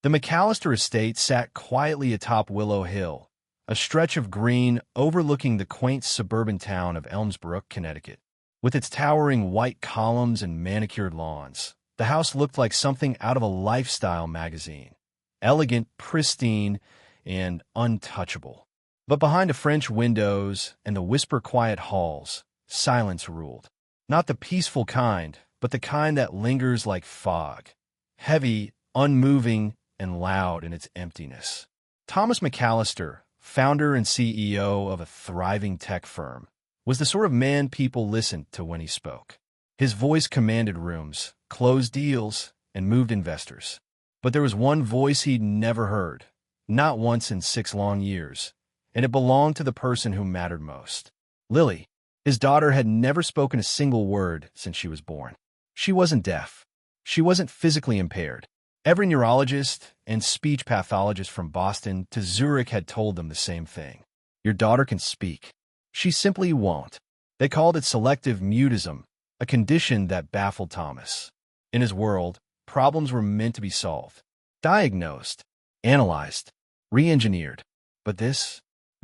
The McAllister estate sat quietly atop Willow Hill, a stretch of green overlooking the quaint suburban town of Elmsbrook, Connecticut. With its towering white columns and manicured lawns, the house looked like something out of a lifestyle magazine. Elegant, pristine, and untouchable. But behind the French windows and the whisper-quiet halls, silence ruled. Not the peaceful kind, but the kind that lingers like fog. Heavy, unmoving, and loud in its emptiness. Thomas McAllister, founder and CEO of a thriving tech firm, was the sort of man people listened to when he spoke. His voice commanded rooms, closed deals, and moved investors. But there was one voice he'd never heard, not once in 6 long years, and it belonged to the person who mattered most. Lily, his daughter, had never spoken a single word since she was born. She wasn't deaf. She wasn't physically impaired. Every neurologist and speech pathologist from Boston to Zurich had told them the same thing. Your daughter can speak. She simply won't. They called it selective mutism, a condition that baffled Thomas. In his world, problems were meant to be solved, diagnosed, analyzed, re-engineered. But this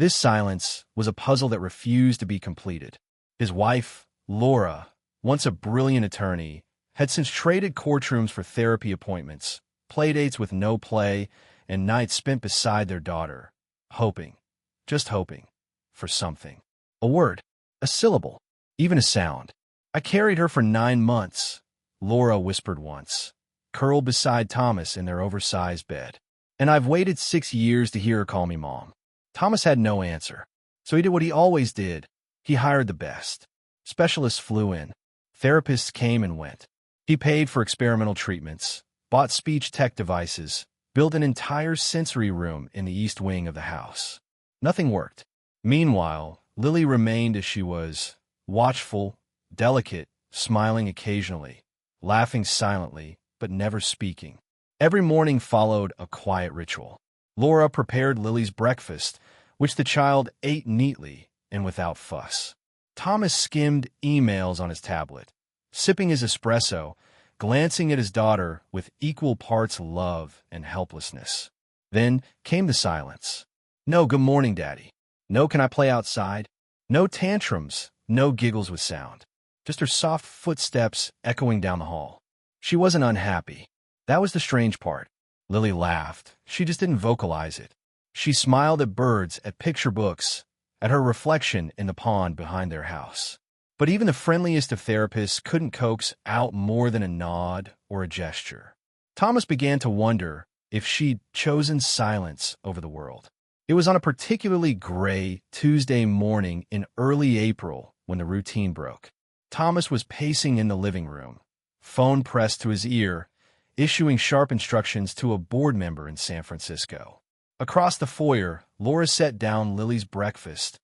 silence was a puzzle that refused to be completed. His wife, Laura, once a brilliant attorney, had since traded courtrooms for therapy appointments, playdates with no play, and nights spent beside their daughter, hoping, just hoping, for something. A word, a syllable, even a sound. I carried her for 9 months, Laura whispered once, curled beside Thomas in their oversized bed. And I've waited 6 years to hear her call me Mom. Thomas had no answer, so he did what he always did. He hired the best. Specialists flew in. Therapists came and went. He paid for experimental treatments, bought speech tech devices, built an entire sensory room in the east wing of the house. Nothing worked. Meanwhile, Lily remained as she was, watchful, delicate, smiling occasionally, laughing silently, but never speaking. Every morning followed a quiet ritual. Laura prepared Lily's breakfast, which the child ate neatly and without fuss. Thomas skimmed emails on his tablet, sipping his espresso, glancing at his daughter with equal parts love and helplessness. Then came the silence. No good morning, Daddy. No can I play outside? No tantrums, no giggles with sound. Just her soft footsteps echoing down the hall. She wasn't unhappy. That was the strange part. Lily laughed. She just didn't vocalize it. She smiled at birds, at picture books, at her reflection in the pond behind their house. But even the friendliest of therapists couldn't coax out more than a nod or a gesture. Thomas began to wonder if she'd chosen silence over the world. It was on a particularly gray Tuesday morning in early April when the routine broke. Thomas was pacing in the living room, phone pressed to his ear, issuing sharp instructions to a board member in San Francisco. Across the foyer, Laura set down Lily's breakfast,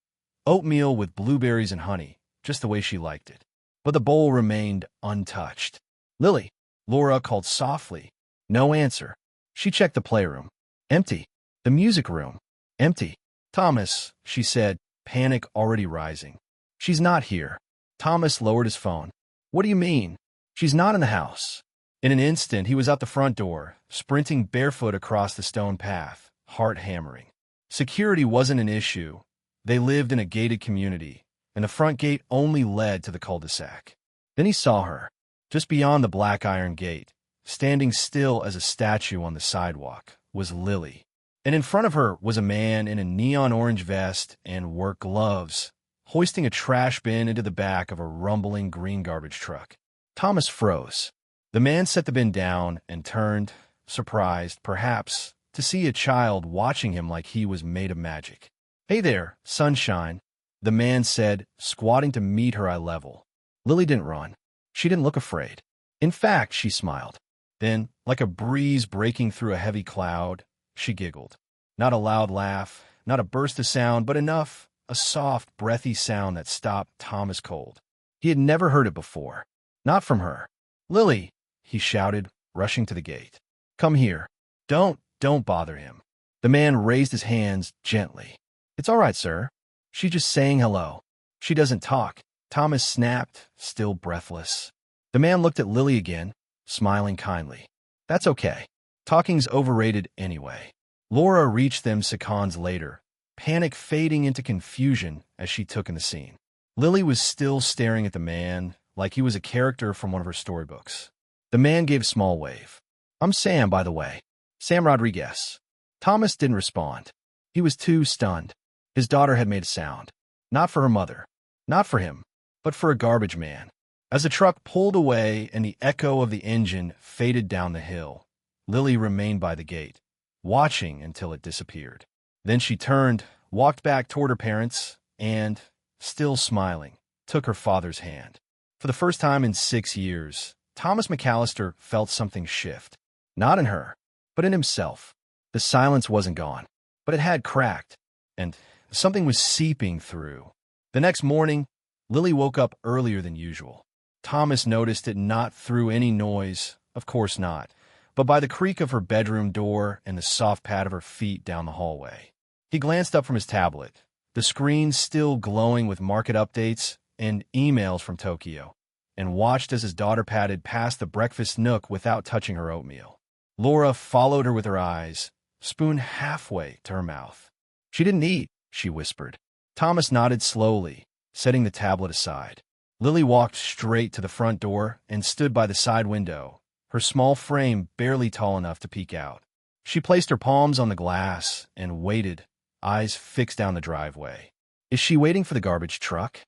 oatmeal with blueberries and honey, just the way she liked it. But the bowl remained untouched. Lily, Laura called softly. No answer. She checked the playroom. Empty. The music room. Empty. Thomas, she said, panic already rising. She's not here. Thomas lowered his phone. What do you mean? She's not in the house. In an instant, he was out the front door, sprinting barefoot across the stone path, heart hammering. Security wasn't an issue. They lived in a gated community, and the front gate only led to the cul-de-sac. Then he saw her, just beyond the black iron gate, standing still as a statue on the sidewalk, was Lily. And in front of her was a man in a neon orange vest and work gloves, hoisting a trash bin into the back of a rumbling green garbage truck. Thomas froze. The man set the bin down and turned, surprised, perhaps, to see a child watching him like he was made of magic. Hey there, sunshine, the man said, squatting to meet her eye level. Lily didn't run. She didn't look afraid. In fact, she smiled. Then, like a breeze breaking through a heavy cloud, she giggled. Not a loud laugh, not a burst of sound, but enough, a soft, breathy sound that stopped Thomas cold. He had never heard it before. Not from her. Lily, he shouted, rushing to the gate. Come here. Don't bother him. The man raised his hands gently. It's all right, sir. She's just saying hello. She doesn't talk. Thomas snapped, still breathless. The man looked at Lily again, smiling kindly. That's okay. Talking's overrated anyway. Laura reached them seconds later, panic fading into confusion as she took in the scene. Lily was still staring at the man like he was a character from one of her storybooks. The man gave a small wave. "I'm Sam, by the way. Sam Rodriguez." Thomas didn't respond. He was too stunned. His daughter had made a sound. Not for her mother. Not for him. But for a garbage man. As the truck pulled away and the echo of the engine faded down the hill, Lily remained by the gate, watching until it disappeared. Then she turned, walked back toward her parents, and, still smiling, took her father's hand. For the first time in 6 years, Thomas McAllister felt something shift. Not in her, but in himself. The silence wasn't gone, but it had cracked, and something was seeping through. The next morning, Lily woke up earlier than usual. Thomas noticed it not through any noise, of course not, but by the creak of her bedroom door and the soft pad of her feet down the hallway. He glanced up from his tablet, the screen still glowing with market updates and emails from Tokyo, and watched as his daughter padded past the breakfast nook without touching her oatmeal. Laura followed her with her eyes, spoon halfway to her mouth. "She didn't eat," she whispered. Thomas nodded slowly, setting the tablet aside. Lily walked straight to the front door and stood by the side window, her small frame barely tall enough to peek out. She placed her palms on the glass and waited, eyes fixed down the driveway. "Is she waiting for the garbage truck?"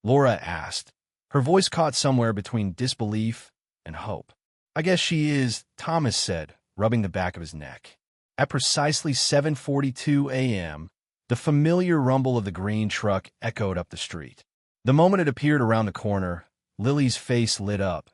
Laura asked. Her voice caught somewhere between disbelief and hope. "I guess she is," Thomas said, rubbing the back of his neck. At precisely 7:42 a.m., the familiar rumble of the green truck echoed up the street. The moment it appeared around the corner, Lily's face lit up,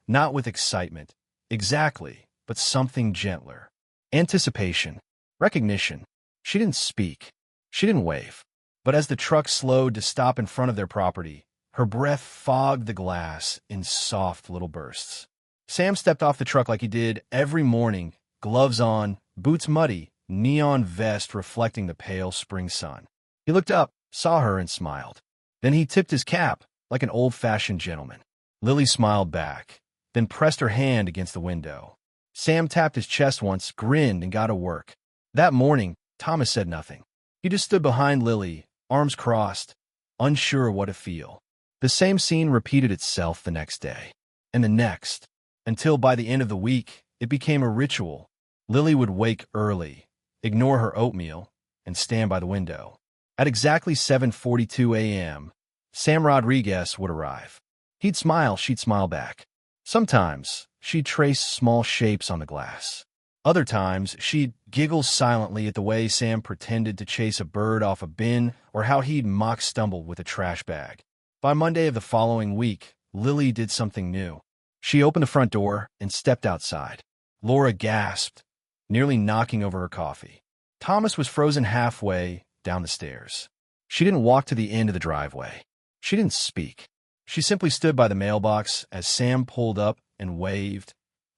not with excitement, exactly, but something gentler. Anticipation, recognition. She didn't speak. She didn't wave. But as the truck slowed to stop in front of their property, her breath fogged the glass in soft little bursts. Sam stepped off the truck like he did every morning, gloves on, boots muddy, neon vest reflecting the pale spring sun. He looked up, saw her, and smiled. Then he tipped his cap like an old-fashioned gentleman. Lily smiled back, then pressed her hand against the window. Sam tapped his chest once, grinned, and got to work. That morning, Thomas said nothing. He just stood behind Lily, arms crossed, unsure what to feel. The same scene repeated itself the next day, and the next, until by the end of the week, it became a ritual. Lily would wake early, ignore her oatmeal, and stand by the window. At exactly 7:42 a.m., Sam Rodriguez would arrive. He'd smile, she'd smile back. Sometimes, she'd trace small shapes on the glass. Other times, she'd giggle silently at the way Sam pretended to chase a bird off a bin or how he'd mock stumble with a trash bag. By Monday of the following week, Lily did something new. She opened the front door and stepped outside. Laura gasped, nearly knocking over her coffee. Thomas was frozen halfway down the stairs. She didn't walk to the end of the driveway. She didn't speak. She simply stood by the mailbox as Sam pulled up and waved.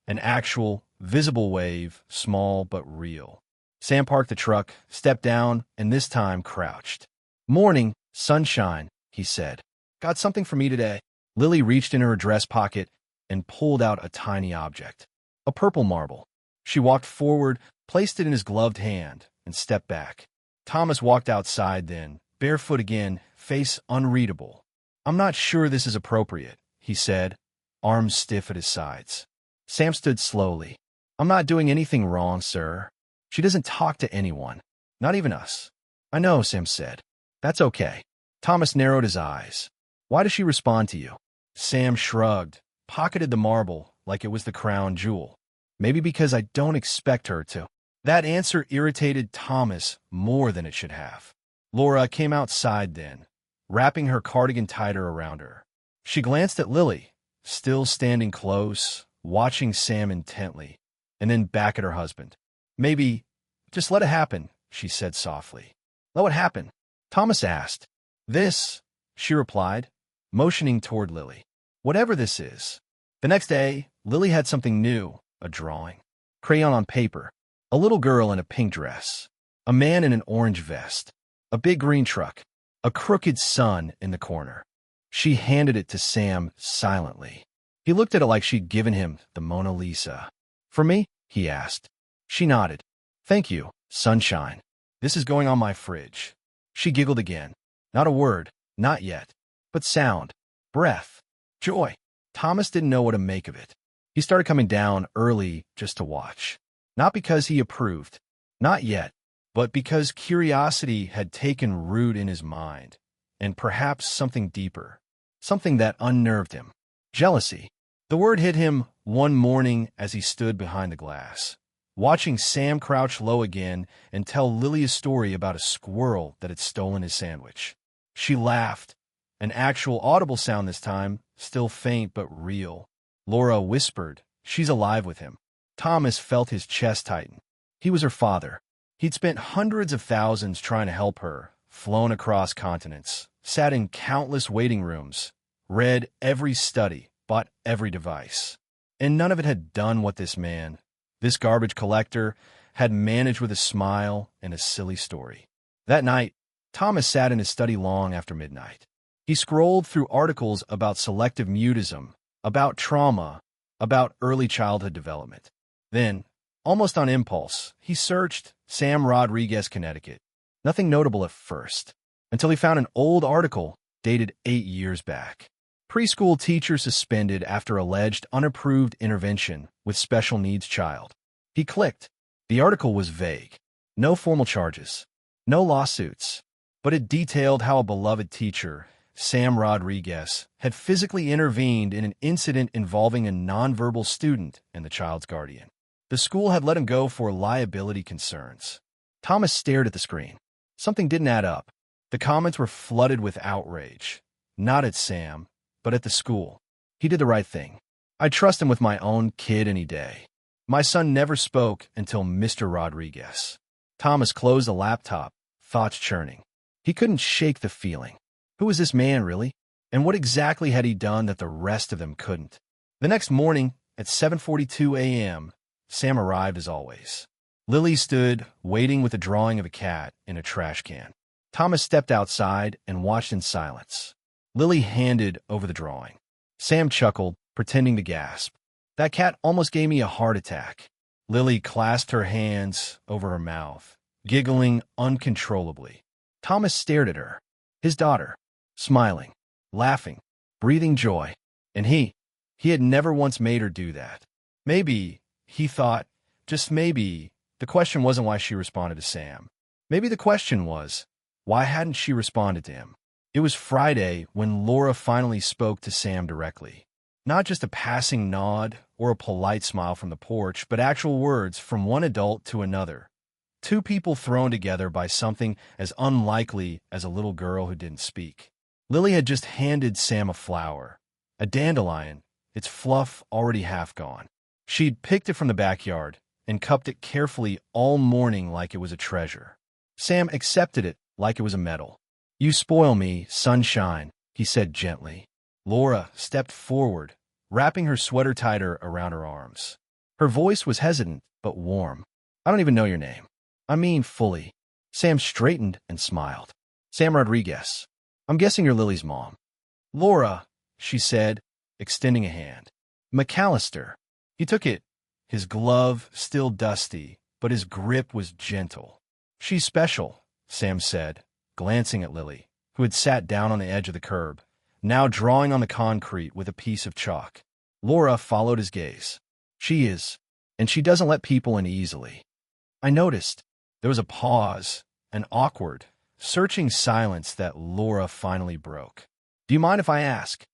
An actual, visible wave, small but real. Sam parked the truck, stepped down, and this time crouched. "Morning, sunshine," he said. "Got something for me today?" Lily reached in her dress pocket and pulled out a tiny object. A purple marble. She walked forward, placed it in his gloved hand, and stepped back. Thomas walked outside then, barefoot again, face unreadable. "I'm not sure this is appropriate," he said, arms stiff at his sides. Sam stood slowly. "I'm not doing anything wrong, sir. She doesn't talk to anyone, not even us." "I know," Sam said. "That's okay." Thomas narrowed his eyes. "Why does she respond to you?" Sam shrugged, pocketed the marble like it was the crown jewel. "Maybe because I don't expect her to." That answer irritated Thomas more than it should have. Laura came outside then, wrapping her cardigan tighter around her. She glanced at Lily, still standing close, watching Sam intently, and then back at her husband. "Maybe, just let it happen," she said softly. "Let what happen?" Thomas asked. "This," she replied, motioning toward Lily. "Whatever this is." The next day, Lily had something new, a drawing. Crayon on paper. A little girl in a pink dress. A man in an orange vest. A big green truck. A crooked sun in the corner. She handed it to Sam silently. He looked at it like she'd given him the Mona Lisa. "For me?" he asked. She nodded. Thank you, sunshine. This is going on my fridge. She giggled again. Not a word, not yet. But sound, breath, joy. Thomas didn't know what to make of it. He started coming down early just to watch. Not because he approved, not yet, but because curiosity had taken root in his mind, and perhaps something deeper, something that unnerved him. Jealousy. The word hit him one morning as he stood behind the glass, watching Sam crouch low again and tell Lily a story about a squirrel that had stolen his sandwich. She laughed, an actual audible sound this time, still faint but real. Laura whispered, "She's alive with him." Thomas felt his chest tighten. He was her father. He'd spent hundreds of thousands trying to help her, flown across continents, sat in countless waiting rooms, read every study, bought every device. And none of it had done what this man, this garbage collector, had managed with a smile and a silly story. That night, Thomas sat in his study long after midnight. He scrolled through articles about selective mutism, about trauma, about early childhood development. Then, almost on impulse, he searched Sam Rodriguez, Connecticut. Nothing notable at first, until he found an old article dated 8 years back. Preschool teacher suspended after alleged unapproved intervention with special needs child. He clicked. The article was vague. No formal charges. No lawsuits. But it detailed how a beloved teacher, Sam Rodriguez, had physically intervened in an incident involving a nonverbal student and the child's guardian. The school had let him go for liability concerns. Thomas stared at the screen. Something didn't add up. The comments were flooded with outrage. Not at Sam, but at the school. He did the right thing. I'd trust him with my own kid any day. My son never spoke until Mr. Rodriguez. Thomas closed the laptop, thoughts churning. He couldn't shake the feeling. Who was this man, really? And what exactly had he done that the rest of them couldn't? The next morning, at 7:42 a.m., Sam arrived as always. Lily stood, waiting with a drawing of a cat in a trash can. Thomas stepped outside and watched in silence. Lily handed over the drawing. Sam chuckled, pretending to gasp. That cat almost gave me a heart attack. Lily clasped her hands over her mouth, giggling uncontrollably. Thomas stared at her, his daughter, smiling, laughing, breathing joy. And he had never once made her do that. Maybe, he thought, just maybe, the question wasn't why she responded to Sam. Maybe the question was, why hadn't she responded to him? It was Friday when Laura finally spoke to Sam directly. Not just a passing nod or a polite smile from the porch, but actual words from one adult to another. Two people thrown together by something as unlikely as a little girl who didn't speak. Lily had just handed Sam a flower, a dandelion, its fluff already half gone. She'd picked it from the backyard and cupped it carefully all morning like it was a treasure. Sam accepted it like it was a medal. "You spoil me, sunshine," he said gently. Laura stepped forward, wrapping her sweater tighter around her arms. Her voice was hesitant but warm. "I don't even know your name." "I mean fully." Sam straightened and smiled. "Sam Rodriguez. I'm guessing you're Lily's mom." "Laura," she said, extending a hand. "McAllister." He took it, his glove still dusty, but his grip was gentle. "She's special," Sam said, glancing at Lily, who had sat down on the edge of the curb, now drawing on the concrete with a piece of chalk. Laura followed his gaze. "She is, and she doesn't let people in easily." I noticed. There was a pause, an awkward, searching silence that Laura finally broke. "Do you mind if I ask?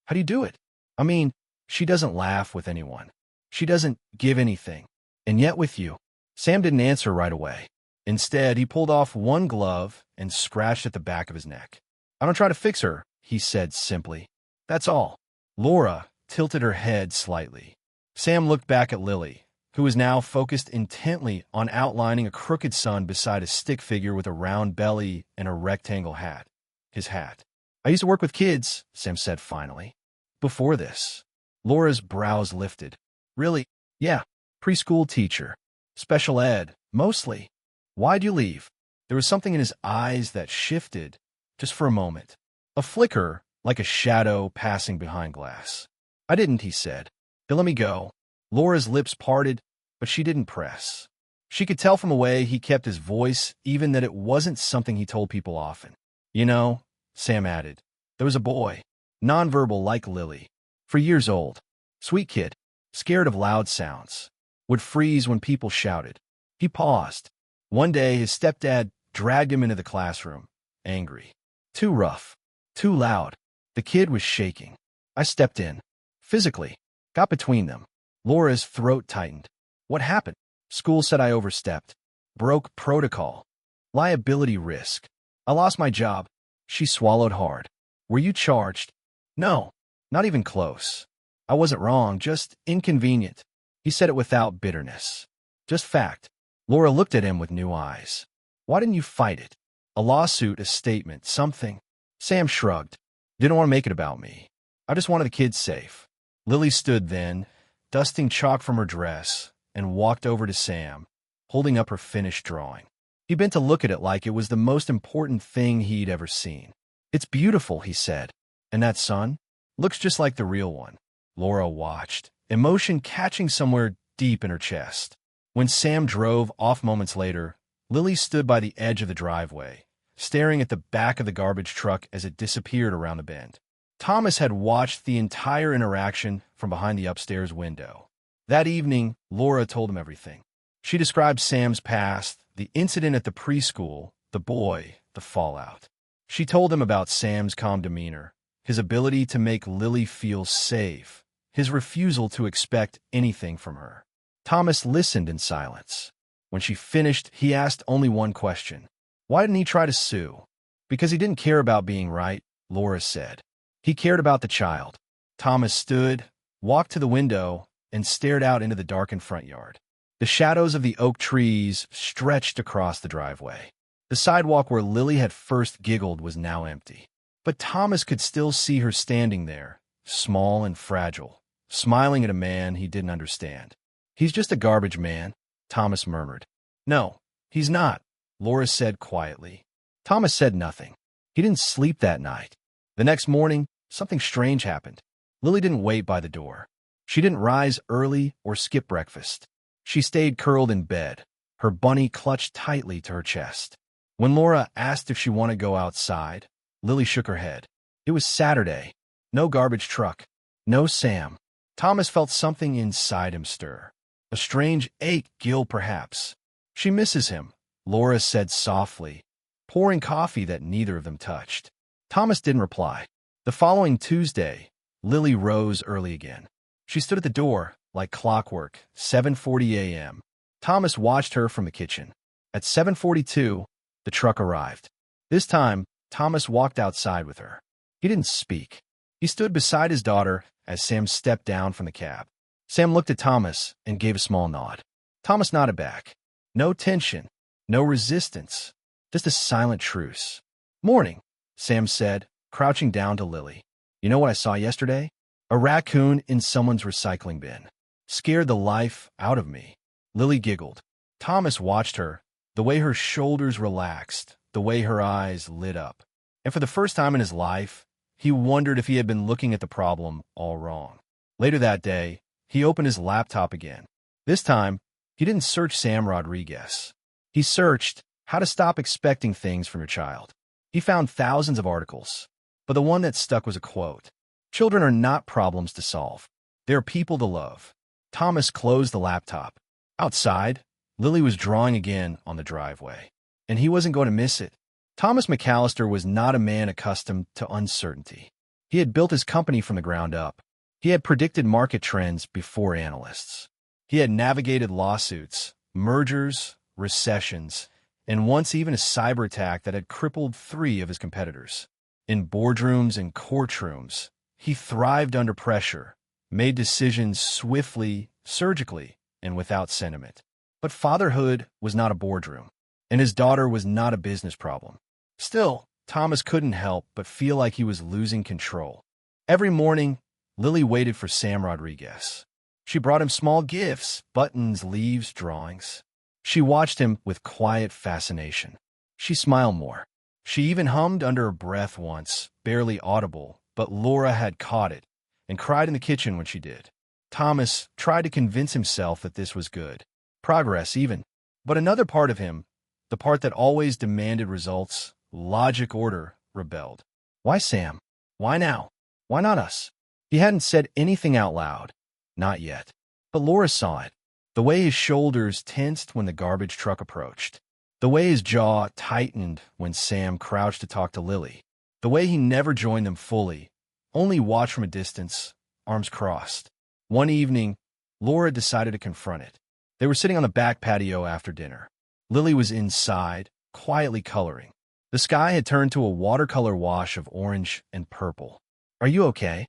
How do you do it? I mean, she doesn't laugh with anyone. She doesn't give anything. And yet with you." Sam didn't answer right away. Instead, he pulled off one glove and scratched at the back of his neck. "I don't try to fix her," he said simply. "That's all." Laura tilted her head slightly. Sam looked back at Lily, who was now focused intently on outlining a crooked sun beside a stick figure with a round belly and a rectangle hat. His hat. "I used to work with kids," Sam said finally. "Before this." Laura's brows lifted. "Really?" "Yeah. Preschool teacher. Special ed, mostly." "Why'd you leave?" There was something in his eyes that shifted, just for a moment. A flicker, like a shadow passing behind glass. "I didn't," he said. "They let me go." Laura's lips parted, but she didn't press. She could tell from the way he kept his voice, even that it wasn't something he told people often. You know, Sam added, there was a boy, nonverbal like Lily, for years old. Sweet kid, scared of loud sounds, would freeze when people shouted. He paused. One day, his stepdad dragged him into the classroom, angry. Too rough, too loud. The kid was shaking. I stepped in, physically, got between them. Laura's throat tightened. What happened? School said I overstepped. Broke protocol. Liability risk. I lost my job. She swallowed hard. Were you charged? No, not even close. I wasn't wrong, just inconvenient. He said it without bitterness. Just fact. Laura looked at him with new eyes. Why didn't you fight it? A lawsuit, a statement, something. Sam shrugged. Didn't want to make it about me. I just wanted the kids safe. Lily stood then, dusting chalk from her dress, and walked over to Sam, holding up her finished drawing. He bent to look at it like it was the most important thing he'd ever seen. It's beautiful, he said. And that sun? Looks just like the real one. Laura watched, emotion catching somewhere deep in her chest. When Sam drove off moments later, Lily stood by the edge of the driveway, staring at the back of the garbage truck as it disappeared around the bend. Thomas had watched the entire interaction from behind the upstairs window. That evening, Laura told him everything. She described Sam's past, the incident at the preschool, the boy, the fallout. She told him about Sam's calm demeanor, his ability to make Lily feel safe, his refusal to expect anything from her. Thomas listened in silence. When she finished, he asked only one question. Why didn't he try to sue? Because he didn't care about being right, Laura said. He cared about the child. Thomas stood, walked to the window, and stared out into the darkened front yard. The shadows of the oak trees stretched across the driveway. The sidewalk where Lily had first giggled was now empty. But Thomas could still see her standing there, small and fragile, smiling at a man he didn't understand. He's just a garbage man, Thomas murmured. No, he's not, Laura said quietly. Thomas said nothing. He didn't sleep that night. The next morning, something strange happened. Lily didn't wait by the door. She didn't rise early or skip breakfast. She stayed curled in bed, her bunny clutched tightly to her chest. When Laura asked if she wanted to go outside, Lily shook her head. It was Saturday. No garbage truck. No Sam. Thomas felt something inside him stir. A strange ache, Gil perhaps. She misses him, Laura said softly, pouring coffee that neither of them touched. Thomas didn't reply. The following Tuesday, Lily rose early again. She stood at the door, like clockwork, 7:40 a.m. Thomas watched her from the kitchen. At 7:42, the truck arrived. This time, Thomas walked outside with her. He didn't speak. He stood beside his daughter as Sam stepped down from the cab. Sam looked at Thomas and gave a small nod. Thomas nodded back. No tension, no resistance, just a silent truce. Morning, Sam said, crouching down to Lily. You know what I saw yesterday? A raccoon in someone's recycling bin. Scared the life out of me. Lily giggled. Thomas watched her, the way her shoulders relaxed, the way her eyes lit up. And for the first time in his life, he wondered if he had been looking at the problem all wrong. Later that day, he opened his laptop again. This time, he didn't search Sam Rodriguez. He searched how to stop expecting things from your child. He found thousands of articles, but the one that stuck was a quote. Children are not problems to solve. They're people to love. Thomas closed the laptop. Outside, Lily was drawing again on the driveway, and he wasn't going to miss it. Thomas McAllister was not a man accustomed to uncertainty. He had built his company from the ground up. He had predicted market trends before analysts. He had navigated lawsuits, mergers, recessions, and once even a cyber attack that had crippled 3 of his competitors. In boardrooms and courtrooms, he thrived under pressure, made decisions swiftly, surgically, and without sentiment. But fatherhood was not a boardroom, and his daughter was not a business problem. Still, Thomas couldn't help but feel like he was losing control. Every morning, Lily waited for Sam Rodriguez. She brought him small gifts, buttons, leaves, drawings. She watched him with quiet fascination. She smiled more. She even hummed under her breath once, barely audible, but Laura had caught it and cried in the kitchen when she did. Thomas tried to convince himself that this was good. Progress even. But another part of him, the part that always demanded results, logic, order, rebelled. Why Sam? Why now? Why not us? He hadn't said anything out loud. Not yet. But Laura saw it. The way his shoulders tensed when the garbage truck approached. The way his jaw tightened when Sam crouched to talk to Lily. The way he never joined them fully, only watched from a distance, arms crossed. One evening, Laura decided to confront it. They were sitting on the back patio after dinner. Lily was inside, quietly coloring. The sky had turned to a watercolor wash of orange and purple. "Are you okay?"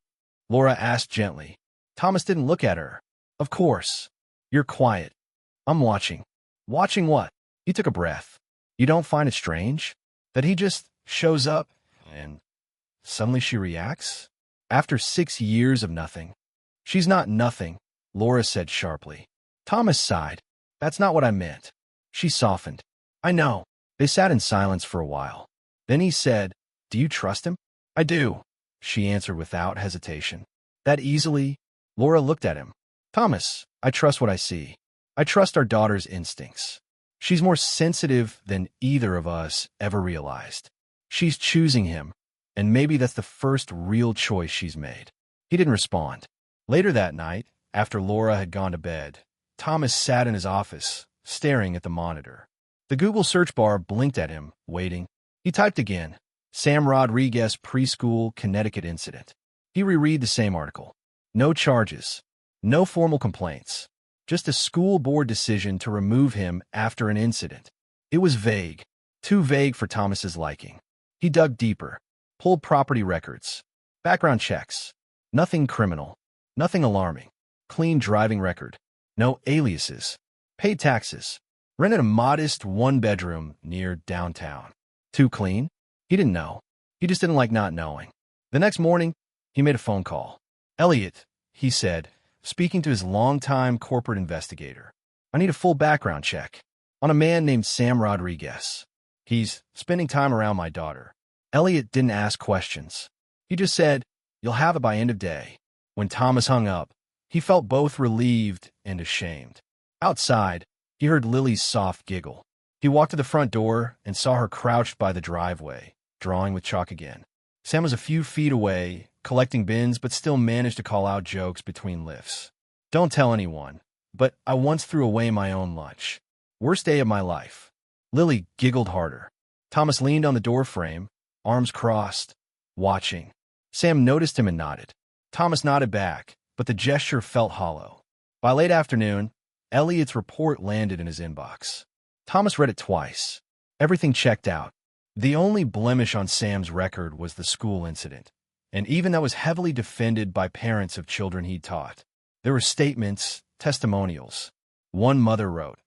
Laura asked gently. Thomas didn't look at her. "Of course. You're quiet. I'm watching." "Watching what?" He took a breath. "You don't find it strange that he just shows up and suddenly she reacts? After 6 years of nothing." "She's not nothing," Laura said sharply. Thomas sighed. "That's not what I meant." She softened. "I know." They sat in silence for a while. Then he said, "Do you trust him?" "I do," she answered without hesitation. "That easily?" Laura looked at him. "Thomas, I trust what I see. I trust our daughter's instincts. She's more sensitive than either of us ever realized. She's choosing him, and maybe that's the first real choice she's made." He didn't respond. Later that night, after Laura had gone to bed, Thomas sat in his office, staring at the monitor. The Google search bar blinked at him, waiting. He typed again, Sam Rodriguez preschool Connecticut incident. He reread the same article. No charges, no formal complaints, just a school board decision to remove him after an incident. It was vague, too vague for Thomas's liking. He dug deeper, pulled property records, background checks. Nothing criminal, nothing alarming. Clean driving record, no aliases, paid taxes, rented a modest one-bedroom near downtown. Too clean? He didn't know. He just didn't like not knowing. The next morning, he made a phone call. "Elliot," he said, speaking to his longtime corporate investigator, "I need a full background check on a man named Sam Rodriguez. He's spending time around my daughter." Elliot didn't ask questions. He just said, "You'll have it by end of day." When Thomas hung up, he felt both relieved and ashamed. Outside, he heard Lily's soft giggle. He walked to the front door and saw her crouched by the driveway, drawing with chalk again. Sam was a few feet away, collecting bins, but still managed to call out jokes between lifts. "Don't tell anyone, but I once threw away my own lunch. Worst day of my life." Lily giggled harder. Thomas leaned on the doorframe, arms crossed, watching. Sam noticed him and nodded. Thomas nodded back, but the gesture felt hollow. By late afternoon, Elliot's report landed in his inbox. Thomas read it twice. Everything checked out. The only blemish on Sam's record was the school incident, and even that was heavily defended by parents of children he'd taught. There were statements, testimonials. One mother wrote,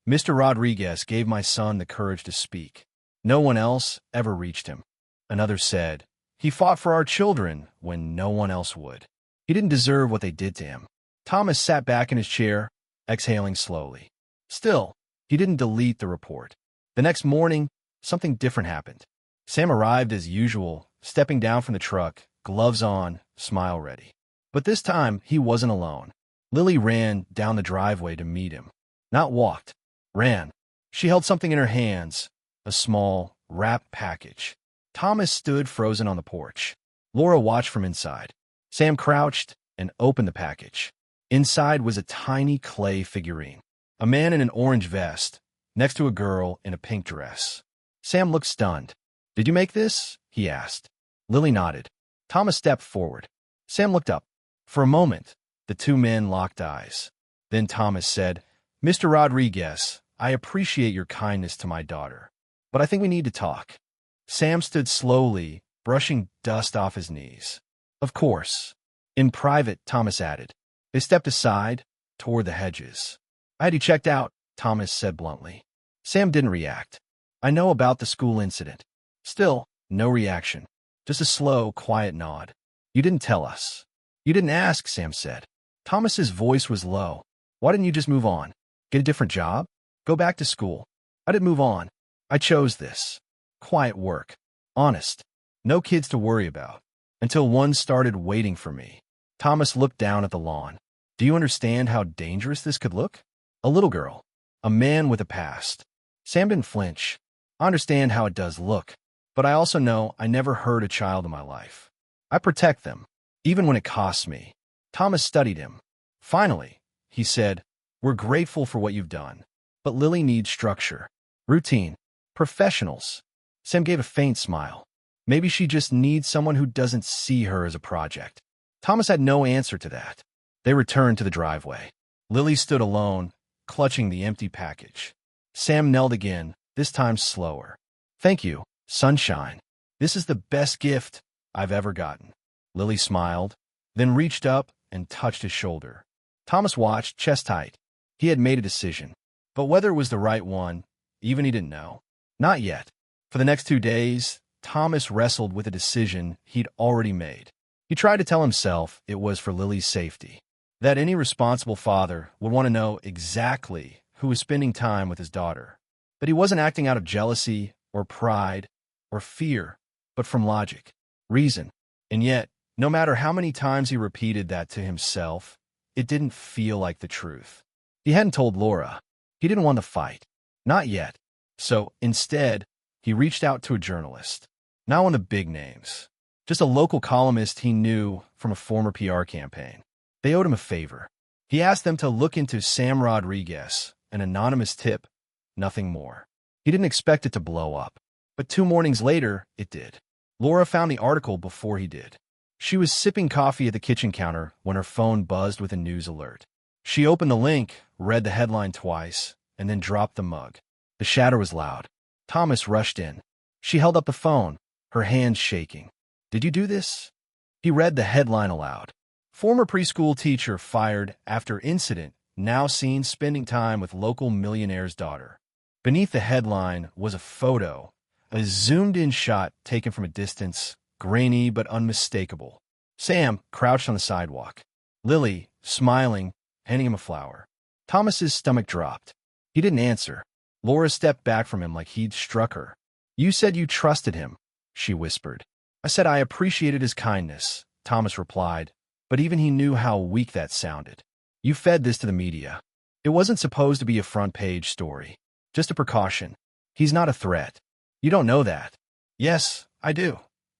"Mr. Rodriguez gave my son the courage to speak. No one else ever reached him." Another said, "He fought for our children when no one else would. He didn't deserve what they did to him." Thomas sat back in his chair, exhaling slowly. Still, he didn't delete the report. The next morning, something different happened. Sam arrived as usual, stepping down from the truck, gloves on, smile ready. But this time, he wasn't alone. Lily ran down the driveway to meet him. Not walked, ran. She held something in her hands, a small, wrapped package. Thomas stood frozen on the porch. Laura watched from inside. Sam crouched and opened the package. Inside was a tiny clay figurine. A man in an orange vest, next to a girl in a pink dress. Sam looked stunned. "Did you make this?" he asked. Lily nodded. Thomas stepped forward. Sam looked up. For a moment, the two men locked eyes. Then Thomas said, "Mr. Rodriguez, I appreciate your kindness to my daughter, but I think we need to talk." Sam stood slowly, brushing dust off his knees. "Of course." In private, Thomas added. They stepped aside, toward the hedges. "I had you checked out," Thomas said bluntly. Sam didn't react. "I know about the school incident." Still, no reaction. Just a slow, quiet nod. "You didn't tell us." "You didn't ask," Sam said. Thomas's voice was low. "Why didn't you just move on? Get a different job? Go back to school?" "I didn't move on. I chose this. Quiet work. Honest. No kids to worry about. Until one started waiting for me." Thomas looked down at the lawn. "Do you understand how dangerous this could look? A little girl, A man with a past. Sam didn't flinch. I understand how it does look, but I also know I never hurt a child in my life. I protect them, even when it costs me. Thomas studied him. Finally, he said, we're grateful for what you've done, but Lily needs structure, routine, professionals. Sam gave a faint smile. Maybe she just needs someone who doesn't see her as a project. Thomas had no answer to that. They returned to the driveway. Lily stood alone, clutching the empty package. Sam knelt again, this time slower. Thank you, sunshine. This is the best gift I've ever gotten. Lily smiled, then reached up and touched his shoulder. Thomas watched, chest tight. He had made a decision, but whether it was the right one, even he didn't know. Not yet. For the next 2 days, Thomas wrestled with a decision he'd already made. He tried to tell himself it was for Lily's safety, that any responsible father would want to know exactly who was spending time with his daughter, that he wasn't acting out of jealousy or pride or fear, but from logic, reason. And yet, no matter how many times he repeated that to himself, it didn't feel like the truth. He hadn't told Laura. He didn't want to fight. Not yet. So, instead, he reached out to a journalist. Not one of the big names. Just a local columnist he knew from a former PR campaign. They owed him a favor. He asked them to look into Sam Rodriguez, an anonymous tip, nothing more. He didn't expect it to blow up. But 2 mornings later, it did. Laura found the article before he did. She was sipping coffee at the kitchen counter when her phone buzzed with a news alert. She opened the link, read the headline twice, and then dropped the mug. The shatter was loud. Thomas rushed in. She held up the phone, her hands shaking. Did you do this? He read the headline aloud. Former preschool teacher fired after incident, now seen spending time with local millionaire's daughter. Beneath the headline was a photo, a zoomed-in shot taken from a distance, grainy but unmistakable. Sam crouched on the sidewalk. Lily, smiling, handing him a flower. Thomas's stomach dropped. He didn't answer. Laura stepped back from him like he'd struck her. You said you trusted him, she whispered. I said I appreciated his kindness, Thomas replied, but even he knew how weak that sounded. You fed this to the media. It wasn't supposed to be a front-page story. Just a precaution. He's not a threat. You don't know that. Yes, I do,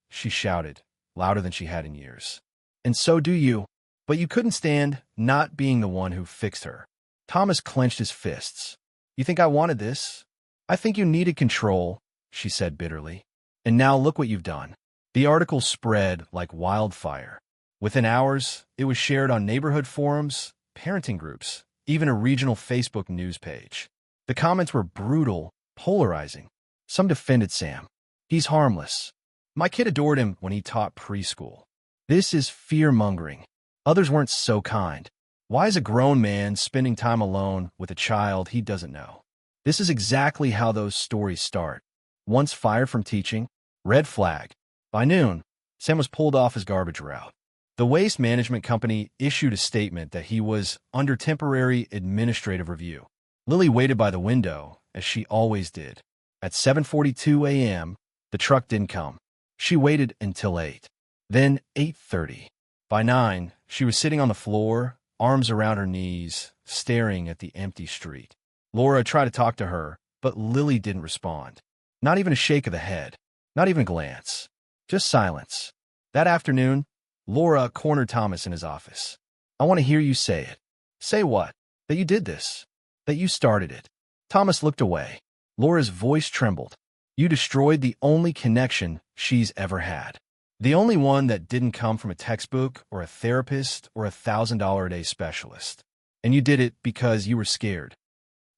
she shouted, louder than she had in years. And so do you. But you couldn't stand not being the one who fixed her. Thomas clenched his fists. You think I wanted this? I think you needed control, she said bitterly. And now look what you've done. The article spread like wildfire. Within hours, it was shared on neighborhood forums, parenting groups, even a regional Facebook news page. The comments were brutal, polarizing. Some defended Sam. He's harmless. My kid adored him when he taught preschool. This is fear-mongering. Others weren't so kind. Why is a grown man spending time alone with a child he doesn't know? This is exactly how those stories start. Once fired from teaching, red flag. By noon, Sam was pulled off his garbage route. The waste management company issued a statement that he was under temporary administrative review. Lily waited by the window, as she always did. At 7:42 a.m., the truck didn't come. She waited until 8. Then 8:30. By 9, she was sitting on the floor, arms around her knees, staring at the empty street. Laura tried to talk to her, but Lily didn't respond. Not even a shake of the head. Not even a glance. Just silence. That afternoon, Laura cornered Thomas in his office. I want to hear you say it. Say what? That you did this. That you started it. Thomas looked away. Laura's voice trembled. You destroyed the only connection she's ever had. The only one that didn't come from a textbook or a therapist or $1,000-a-day specialist. And you did it because you were scared.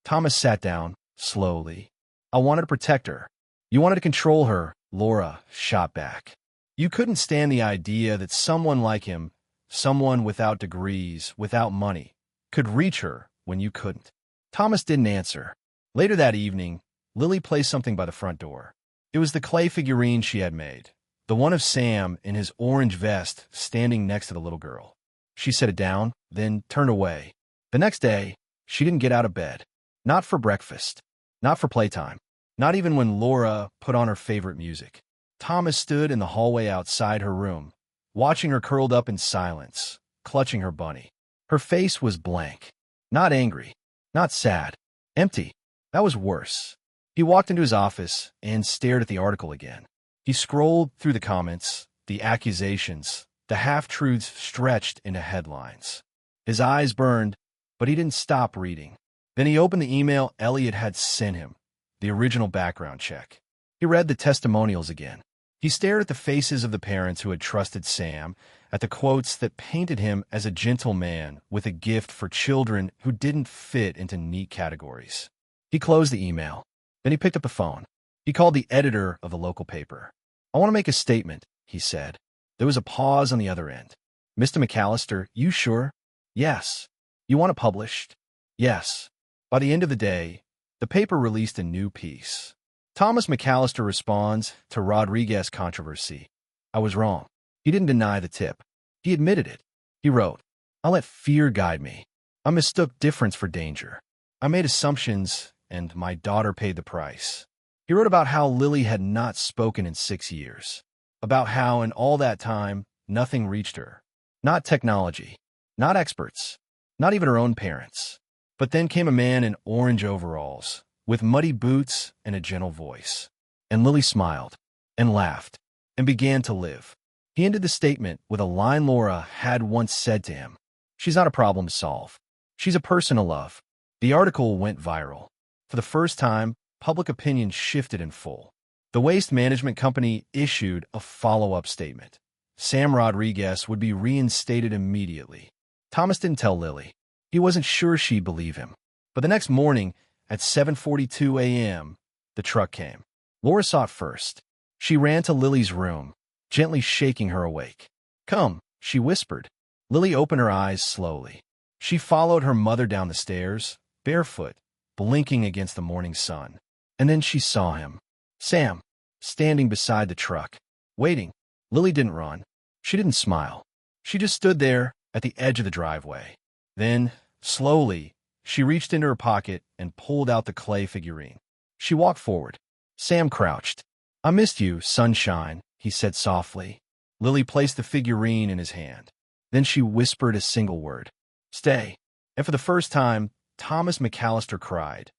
Thomas sat down, slowly. I wanted to protect her. You wanted to control her, Laura shot back. You couldn't stand the idea that someone like him, someone without degrees, without money, could reach her when you couldn't. Thomas didn't answer. Later that evening, Lily placed something by the front door. It was the clay figurine she had made, the one of Sam in his orange vest standing next to the little girl. She set it down, then turned away. The next day, she didn't get out of bed. Not for breakfast. Not for playtime. Not even when Laura put on her favorite music. Thomas stood in the hallway outside her room, watching her curled up in silence, clutching her bunny. Her face was blank. Not angry. Not sad. Empty. That was worse. He walked into his office and stared at the article again. He scrolled through the comments, the accusations, the half-truths stretched into headlines. His eyes burned, but he didn't stop reading. Then he opened the email Elliot had sent him, the original background check. He read the testimonials again. He stared at the faces of the parents who had trusted Sam, at the quotes that painted him as a gentle man with a gift for children who didn't fit into neat categories. He closed the email. Then he picked up the phone. He called the editor of the local paper. "I want to make a statement," he said. There was a pause on the other end. "Mr. McAllister, you sure?" "Yes." "You want it published?" "Yes." By the end of the day, the paper released a new piece. Thomas McAllister responds to Rodriguez controversy. "I was wrong." He didn't deny the tip. He admitted it. He wrote, "I let fear guide me. I mistook difference for danger. I made assumptions, and my daughter paid the price." He wrote about how Lily had not spoken in 6 years, about how in all that time, nothing reached her. Not technology, not experts, not even her own parents. But then came a man in orange overalls, with muddy boots and a gentle voice. And Lily smiled, and laughed, and began to live. He ended the statement with a line Laura had once said to him. "She's not a problem to solve. She's a person to love." The article went viral. For the first time, public opinion shifted in full. The waste management company issued a follow-up statement. Sam Rodriguez would be reinstated immediately. Thomas didn't tell Lily. He wasn't sure she'd believe him. But the next morning, at 7:42 a.m., the truck came. Laura saw it first. She ran to Lily's room, gently shaking her awake. "Come," she whispered. Lily opened her eyes slowly. She followed her mother down the stairs, barefoot, blinking against the morning sun. And then she saw him. Sam, standing beside the truck, waiting. Lily didn't run. She didn't smile. She just stood there at the edge of the driveway. Then, slowly, she reached into her pocket and pulled out the clay figurine. She walked forward. Sam crouched. "I missed you, sunshine," he said softly. Lily placed the figurine in his hand. Then she whispered a single word. "Stay." And for the first time, Thomas McAllister cried.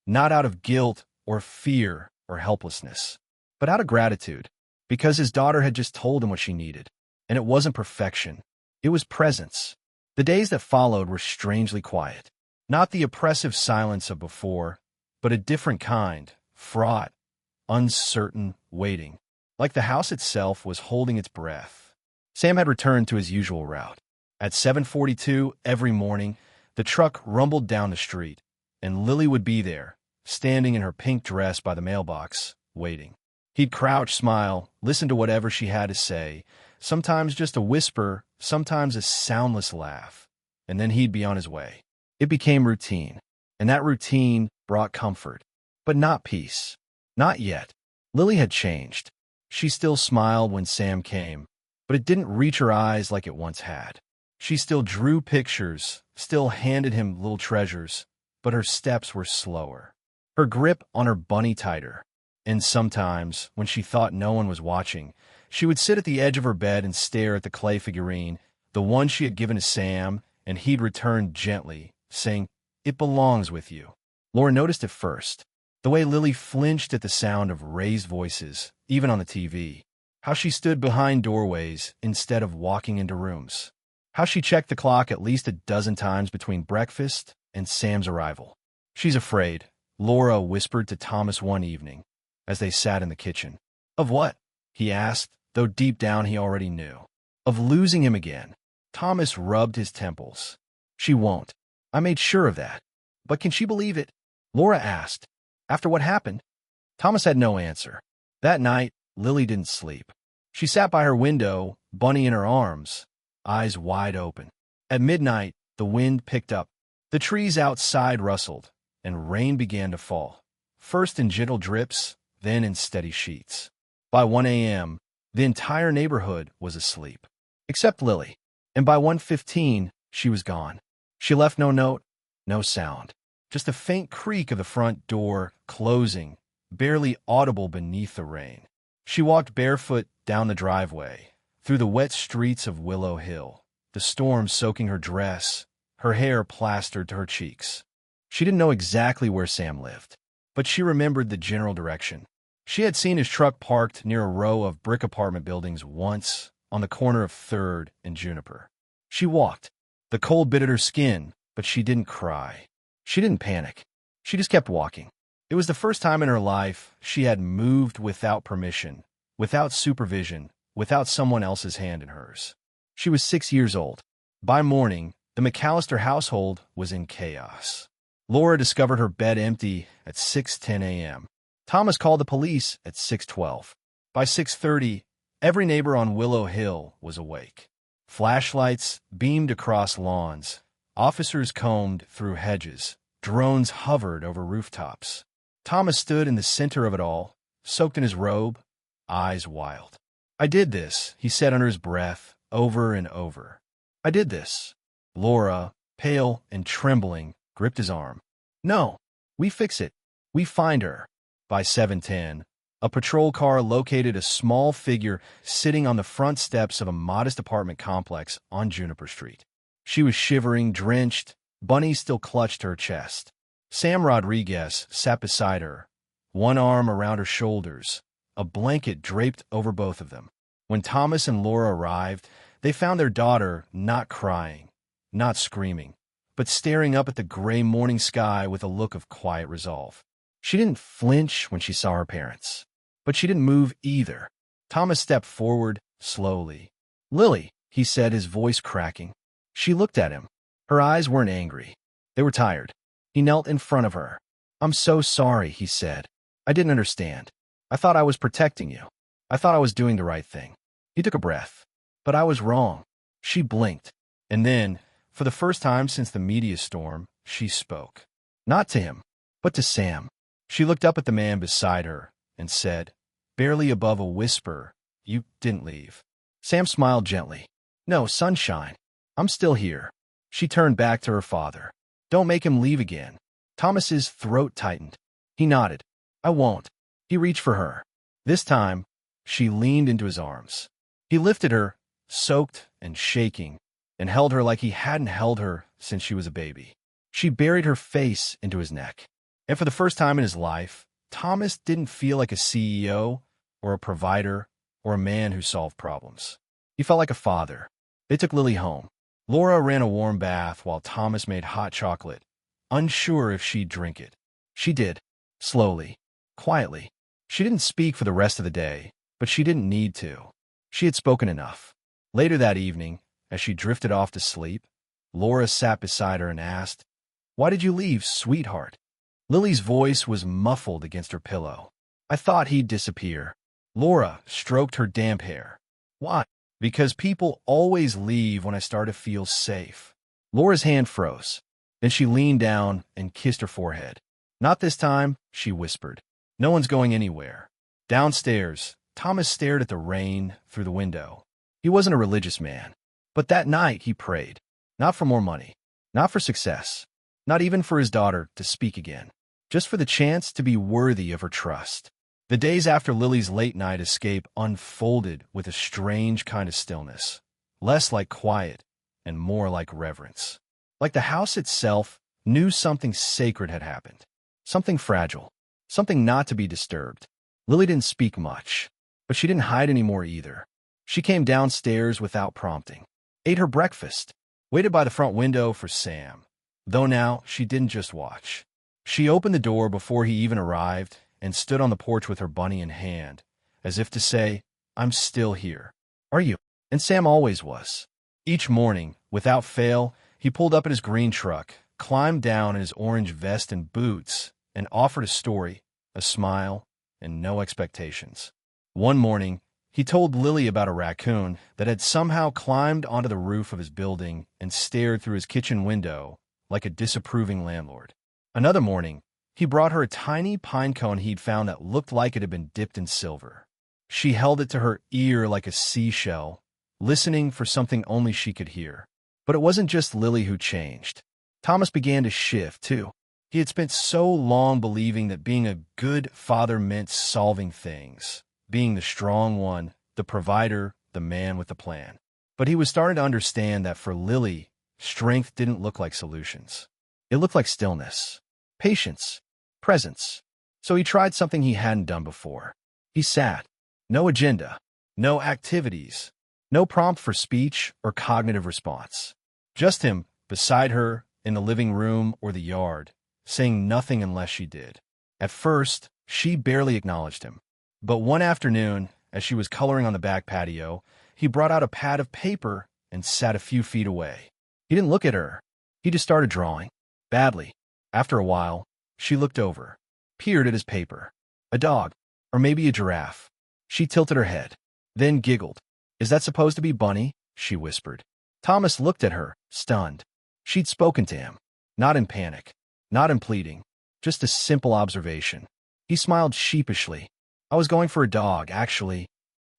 Not out of guilt or fear or helplessness, but out of gratitude, because his daughter had just told him what she needed. And it wasn't perfection. It was presence. The days that followed were strangely quiet. Not the oppressive silence of before, but a different kind, fraught, uncertain, waiting. Like the house itself was holding its breath. Sam had returned to his usual route. At 7:42 every morning, the truck rumbled down the street, and Lily would be there, standing in her pink dress by the mailbox, waiting. He'd crouch, smile, listen to whatever she had to say, sometimes just a whisper, sometimes a soundless laugh, and then he'd be on his way. It became routine, and that routine brought comfort, but not peace. Not yet. Lily had changed. She still smiled when Sam came, but it didn't reach her eyes like it once had. She still drew pictures, still handed him little treasures, but her steps were slower. Her grip on her bunny tighter. And sometimes, when she thought no one was watching, she would sit at the edge of her bed and stare at the clay figurine, the one she had given to Sam, and he'd return gently, saying, "It belongs with you." Laura noticed it first. The way Lily flinched at the sound of raised voices, even on the TV. How she stood behind doorways instead of walking into rooms. How she checked the clock at least a dozen times between breakfast and Sam's arrival. "She's afraid," Laura whispered to Thomas one evening, as they sat in the kitchen. "Of what?" he asked, though deep down he already knew. "Of losing him again." Thomas rubbed his temples. "She won't. I made sure of that." "But can she believe it?" Laura asked. "After what happened?" Thomas had no answer. That night, Lily didn't sleep. She sat by her window, Bunny in her arms, eyes wide open. At midnight, the wind picked up. The trees outside rustled, and rain began to fall, first in gentle drips, then in steady sheets. By 1 a.m., the entire neighborhood was asleep, except Lily, and by 1:15, she was gone. She left no note, no sound, just a faint creak of the front door closing, barely audible beneath the rain. She walked barefoot down the driveway, through the wet streets of Willow Hill, the storm soaking her dress, her hair plastered to her cheeks. She didn't know exactly where Sam lived, but she remembered the general direction. She had seen his truck parked near a row of brick apartment buildings once on the corner of 3rd and Juniper. She walked. The cold bit at her skin, but she didn't cry. She didn't panic. She just kept walking. It was the first time in her life she had moved without permission, without supervision, without someone else's hand in hers. She was 6 years old. By morning, the McAllister household was in chaos. Laura discovered her bed empty at 6:10 a.m. Thomas called the police at 6:12. By 6:30, every neighbor on Willow Hill was awake. Flashlights beamed across lawns. Officers combed through hedges. Drones hovered over rooftops. Thomas stood in the center of it all, soaked in his robe, eyes wild. "I did this," he said under his breath, over and over. "I did this." Laura, pale and trembling, gripped his arm. "No, we fix it. We find her." By 7:10, a patrol car located a small figure sitting on the front steps of a modest apartment complex on Juniper Street. She was shivering, drenched. Bunny still clutched her chest. Sam Rodriguez sat beside her, one arm around her shoulders, a blanket draped over both of them. When Thomas and Laura arrived, they found their daughter not crying, not screaming, but staring up at the gray morning sky with a look of quiet resolve. She didn't flinch when she saw her parents, but she didn't move either. Thomas stepped forward, slowly. "Lily," he said, his voice cracking. She looked at him. Her eyes weren't angry. They were tired. He knelt in front of her. "I'm so sorry," he said. "I didn't understand. I thought I was protecting you. I thought I was doing the right thing." He took a breath. "But I was wrong." She blinked. And then, for the first time since the media storm, she spoke. Not to him, but to Sam. She looked up at the man beside her and said, barely above a whisper, "You didn't leave." Sam smiled gently. "No, sunshine. I'm still here." She turned back to her father. "Don't make him leave again." Thomas's throat tightened. He nodded. "I won't." He reached for her. This time, she leaned into his arms. He lifted her, soaked and shaking, and held her like he hadn't held her since she was a baby. She buried her face into his neck. And for the first time in his life, Thomas didn't feel like a CEO or a provider or a man who solved problems. He felt like a father. They took Lily home. Laura ran a warm bath while Thomas made hot chocolate, unsure if she'd drink it. She did, slowly, quietly. She didn't speak for the rest of the day, but she didn't need to. She had spoken enough. Later that evening, as she drifted off to sleep, Laura sat beside her and asked, "Why did you leave, sweetheart?" Lily's voice was muffled against her pillow. "I thought he'd disappear." Laura stroked her damp hair. "Why?" "Because people always leave when I start to feel safe." Laura's hand froze. Then she leaned down and kissed her forehead. "Not this time," she whispered. "No one's going anywhere." Downstairs, Thomas stared at the rain through the window. He wasn't a religious man, but that night he prayed. Not for more money, not for success, not even for his daughter to speak again, just for the chance to be worthy of her trust. The days after Lily's late-night escape unfolded with a strange kind of stillness, less like quiet and more like reverence. Like the house itself knew something sacred had happened, something fragile, something not to be disturbed. Lily didn't speak much, but she didn't hide anymore either. She came downstairs without prompting, ate her breakfast, waited by the front window for Sam, though now she didn't just watch. She opened the door before he even arrived and stood on the porch with her bunny in hand, as if to say, "I'm still here. Are you?" And Sam always was. Each morning, without fail, he pulled up in his green truck, climbed down in his orange vest and boots, and offered a story, a smile, and no expectations. One morning, he told Lily about a raccoon that had somehow climbed onto the roof of his building and stared through his kitchen window like a disapproving landlord. Another morning, he brought her a tiny pine cone he'd found that looked like it had been dipped in silver. She held it to her ear like a seashell, listening for something only she could hear. But it wasn't just Lily who changed. Thomas began to shift, too. He had spent so long believing that being a good father meant solving things, being the strong one, the provider, the man with the plan. But he was starting to understand that for Lily, strength didn't look like solutions. It looked like stillness, patience, presence. So he tried something he hadn't done before. He sat. No agenda, no activities, no prompt for speech or cognitive response. Just him, beside her, in the living room or the yard, saying nothing unless she did. At first, she barely acknowledged him. But one afternoon, as she was coloring on the back patio, he brought out a pad of paper and sat a few feet away. He didn't look at her. He just started drawing. Badly. After a while, she looked over, peered at his paper. A dog, or maybe a giraffe. She tilted her head, then giggled. "Is that supposed to be Bunny?" she whispered. Thomas looked at her, stunned. She'd spoken to him. Not in panic, not in pleading, just a simple observation. He smiled sheepishly. "I was going for a dog, actually."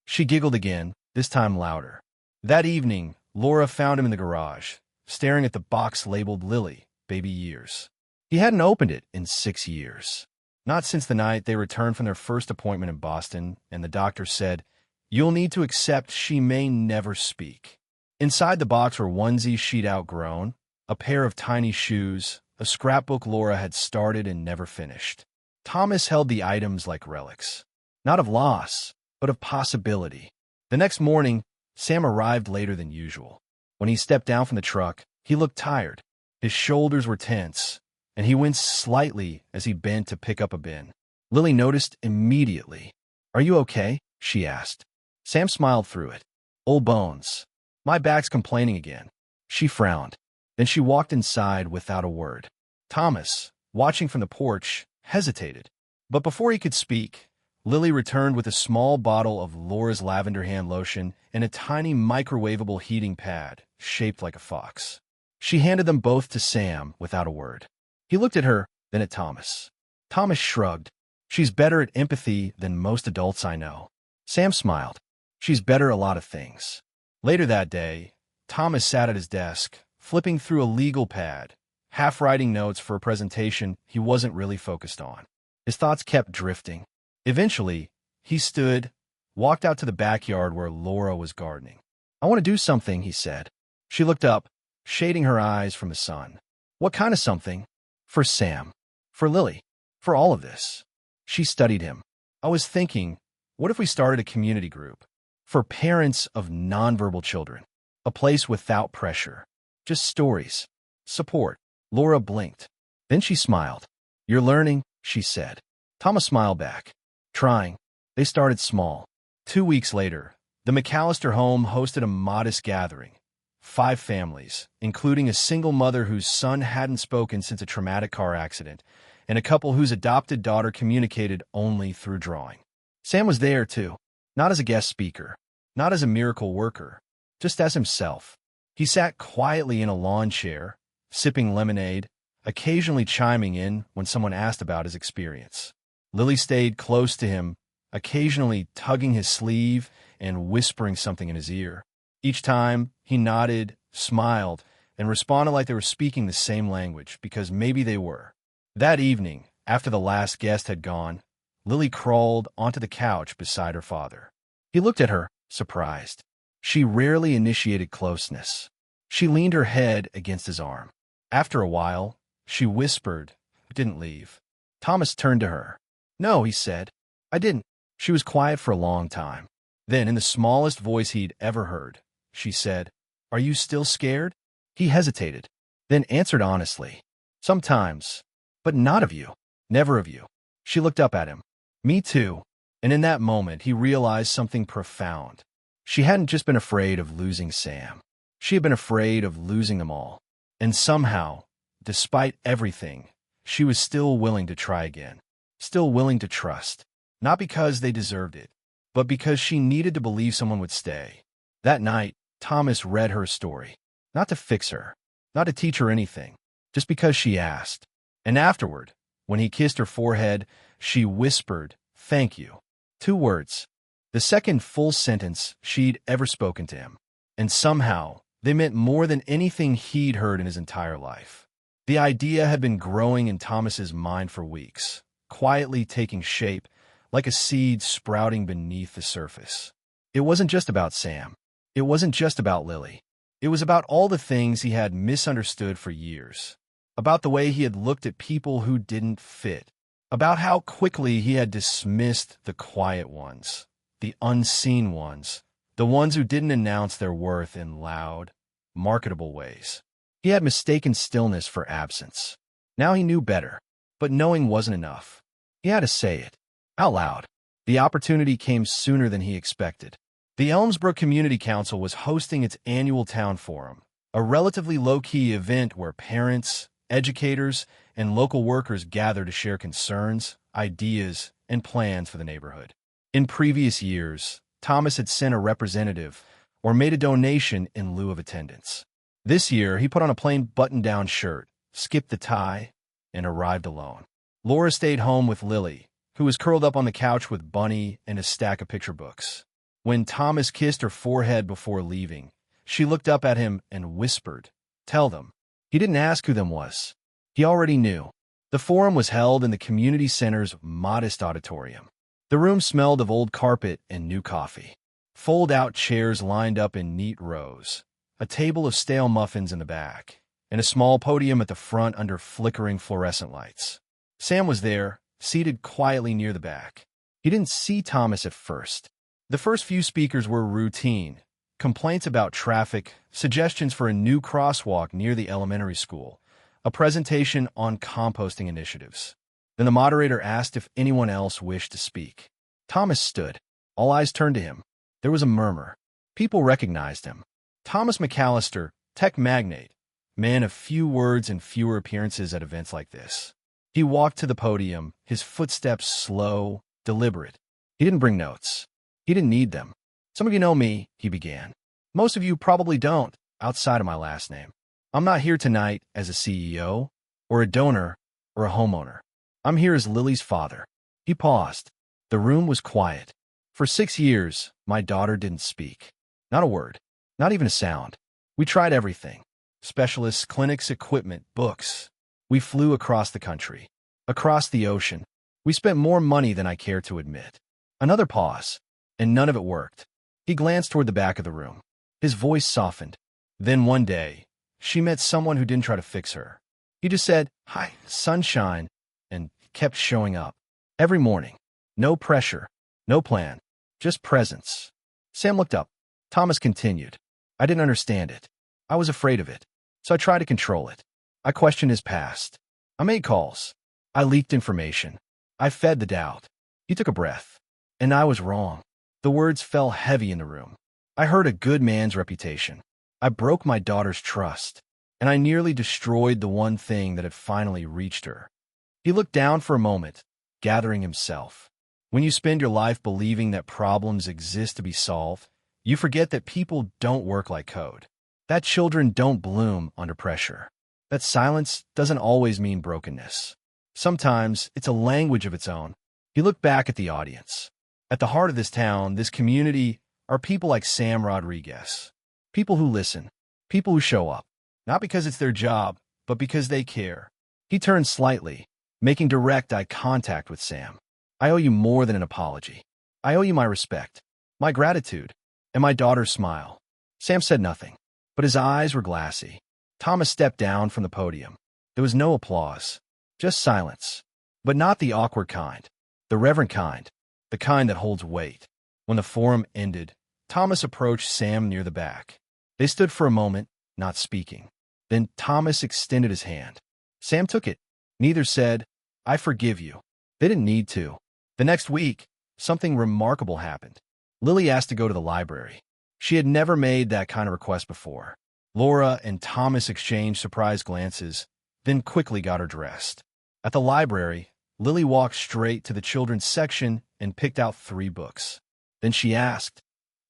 She giggled again, this time louder. That evening, Laura found him in the garage, staring at the box labeled Lily, baby years. He hadn't opened it in 6 years. Not since the night they returned from their first appointment in Boston, and the doctor said, "You'll need to accept she may never speak." Inside the box were onesies she'd outgrown, a pair of tiny shoes, a scrapbook Laura had started and never finished. Thomas held the items like relics. Not of loss, but of possibility. The next morning, Sam arrived later than usual. When he stepped down from the truck, he looked tired. His shoulders were tense, and he winced slightly as he bent to pick up a bin. Lily noticed immediately. "Are you okay?" she asked. Sam smiled through it. "Old bones. My back's complaining again." She frowned. Then she walked inside without a word. Thomas, watching from the porch, hesitated. But before he could speak, Lily returned with a small bottle of Laura's lavender hand lotion and a tiny microwavable heating pad shaped like a fox. She handed them both to Sam without a word. He looked at her, then at Thomas. Thomas shrugged. "She's better at empathy than most adults I know." Sam smiled. "She's better at a lot of things." Later that day, Thomas sat at his desk, flipping through a legal pad, half writing notes for a presentation he wasn't really focused on. His thoughts kept drifting. Eventually, he stood, walked out to the backyard where Laura was gardening. "I want to do something," he said. She looked up, shading her eyes from the sun. "What kind of something?" "For Sam. For Lily. For all of this." She studied him. "I was thinking, what if we started a community group? For parents of nonverbal children. A place without pressure. Just stories. Support." Laura blinked. Then she smiled. "You're learning," she said. Thomas smiled back. "Trying." They started small. 2 weeks later, the McAllister home hosted a modest gathering. 5 families, including a single mother whose son hadn't spoken since a traumatic car accident, and a couple whose adopted daughter communicated only through drawing. Sam was there, too. Not as a guest speaker, not as a miracle worker, just as himself. He sat quietly in a lawn chair, sipping lemonade, occasionally chiming in when someone asked about his experience. Lily stayed close to him, occasionally tugging his sleeve and whispering something in his ear. Each time, he nodded, smiled, and responded like they were speaking the same language, because maybe they were. That evening, after the last guest had gone, Lily crawled onto the couch beside her father. He looked at her, surprised. She rarely initiated closeness. She leaned her head against his arm. After a while, she whispered, but didn't leave. Thomas turned to her. "No," he said. "I didn't." She was quiet for a long time. Then, in the smallest voice he'd ever heard, she said, "Are you still scared?" He hesitated, then answered honestly, "Sometimes, but not of you. Never of you." She looked up at him. "Me too." And in that moment, he realized something profound. She hadn't just been afraid of losing Sam. She had been afraid of losing them all. And somehow, despite everything, she was still willing to try again. Still willing to trust. Not because they deserved it, but because she needed to believe someone would stay. That night, Thomas read her story. Not to fix her, not to teach her anything, just because she asked. And afterward, when he kissed her forehead, she whispered, "Thank you." 2 words. The second full sentence she'd ever spoken to him. And somehow, they meant more than anything he'd heard in his entire life. The idea had been growing in Thomas's mind for weeks, quietly taking shape, like a seed sprouting beneath the surface. It wasn't just about Sam. It wasn't just about Lily. It was about all the things he had misunderstood for years. about the way he had looked at people who didn't fit, about how quickly he had dismissed the quiet ones, the unseen ones, the ones who didn't announce their worth in loud, marketable ways. He had mistaken stillness for absence. Now he knew better, but knowing wasn't enough. He had to say it, out loud. The opportunity came sooner than he expected. The Elmsbrook Community Council was hosting its annual town forum, a relatively low-key event where parents, educators, and local workers gather to share concerns, ideas, and plans for the neighborhood. In previous years, Thomas had sent a representative or made a donation in lieu of attendance. This year, he put on a plain button-down shirt, skipped the tie, and arrived alone. Laura stayed home with Lily, who was curled up on the couch with Bunny and a stack of picture books. When Thomas kissed her forehead before leaving, she looked up at him and whispered, "Tell them." He didn't ask who them was. He already knew. The forum was held in the community center's modest auditorium. The room smelled of old carpet and new coffee. Fold-out chairs lined up in neat rows, a table of stale muffins in the back, and a small podium at the front under flickering fluorescent lights. Sam was there, seated quietly near the back. He didn't see Thomas at first. The first few speakers were routine, complaints about traffic, suggestions for a new crosswalk near the elementary school, a presentation on composting initiatives. Then the moderator asked if anyone else wished to speak. Thomas stood. All eyes turned to him. There was a murmur. People recognized him. Thomas McAllister, tech magnate, man of few words and fewer appearances at events like this. He walked to the podium, his footsteps slow, deliberate. He didn't bring notes. He didn't need them. "Some of you know me," he began. "Most of you probably don't, outside of my last name. I'm not here tonight as a CEO, or a donor, or a homeowner. I'm here as Lily's father." He paused. The room was quiet. "For 6 years, my daughter didn't speak. Not a word. Not even a sound. We tried everything. Specialists, clinics, equipment, books. We flew across the country. Across the ocean. We spent more money than I care to admit." Another pause, and none of it worked. He glanced toward the back of the room. His voice softened. Then one day, she met someone who didn't try to fix her. He just said, "Hi, sunshine," and kept showing up. Every morning. No pressure, no plan, just presence. Sam looked up. Thomas continued. "I didn't understand it. I was afraid of it. So I tried to control it. I questioned his past. I made calls. I leaked information. I fed the doubt." He took a breath. "And I was wrong." The words fell heavy in the room. "I hurt a good man's reputation. I broke my daughter's trust. And I nearly destroyed the one thing that had finally reached her." He looked down for a moment, gathering himself. When you spend your life believing that problems exist to be solved, you forget that people don't work like code, that children don't bloom under pressure, that silence doesn't always mean brokenness. Sometimes it's a language of its own. He looked back at the audience. At the heart of this town, this community, are people like Sam Rodriguez. People who listen. People who show up. Not because it's their job, but because they care. He turned slightly, making direct eye contact with Sam. "I owe you more than an apology. I owe you my respect, my gratitude, and my daughter's smile." Sam said nothing, but his eyes were glassy. Thomas stepped down from the podium. There was no applause, just silence, but not the awkward kind, the reverent kind, the kind that holds weight. When the forum ended, Thomas approached Sam near the back. They stood for a moment, not speaking. Then Thomas extended his hand. Sam took it. Neither said, "I forgive you." They didn't need to. The next week, something remarkable happened. Lily asked to go to the library. She had never made that kind of request before. Laura and Thomas exchanged surprised glances, then quickly got her dressed. At the library, Lily walked straight to the children's section and picked out 3 books. Then she asked,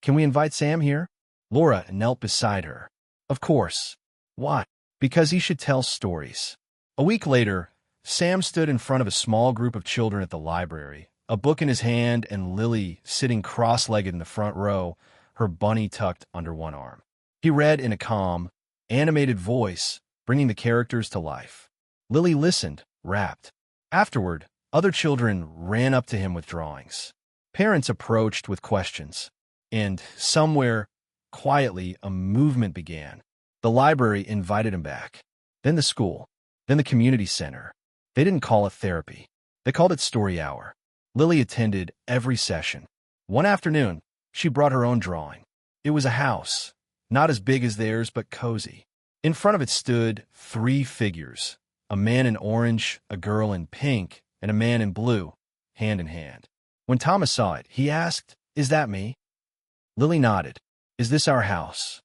"Can we invite Sam here?" Laura knelt beside her. "Of course." "Why?" "Because he should tell stories." A week later, Sam stood in front of a small group of children at the library, a book in his hand and Lily sitting cross-legged in the front row, her bunny tucked under one arm. He read in a calm, animated voice, bringing the characters to life. Lily listened, rapt. Afterward, other children ran up to him with drawings. Parents approached with questions. And somewhere, quietly, a movement began. The library invited him back. Then the school. then the community center. They didn't call it therapy. They called it story hour. Lily attended every session. One afternoon, she brought her own drawing. It was a house, not as big as theirs, but cozy. In front of it stood 3 figures, a man in orange, a girl in pink, and a man in blue, hand in hand. When Thomas saw it, he asked, "Is that me?" Lily nodded. "Is this our house?"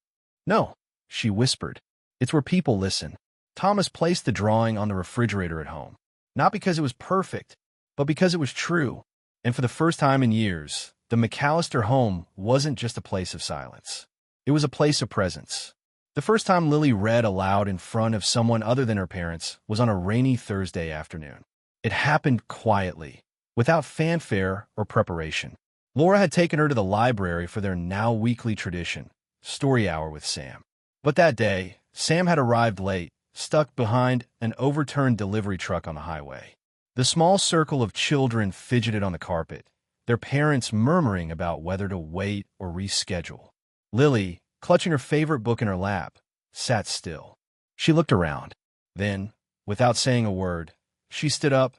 "No," she whispered. "It's where people listen." Thomas placed the drawing on the refrigerator at home, not because it was perfect, but because it was true. And for the first time in years, the McAllister home wasn't just a place of silence. It was a place of presence. The first time Lily read aloud in front of someone other than her parents was on a rainy Thursday afternoon. It happened quietly, without fanfare or preparation. Laura had taken her to the library for their now weekly tradition, story hour with Sam. But that day, Sam had arrived late, stuck behind an overturned delivery truck on the highway. The small circle of children fidgeted on the carpet, their parents murmuring about whether to wait or reschedule. Lily, clutching her favorite book in her lap, sat still. She looked around. Then, without saying a word, she stood up,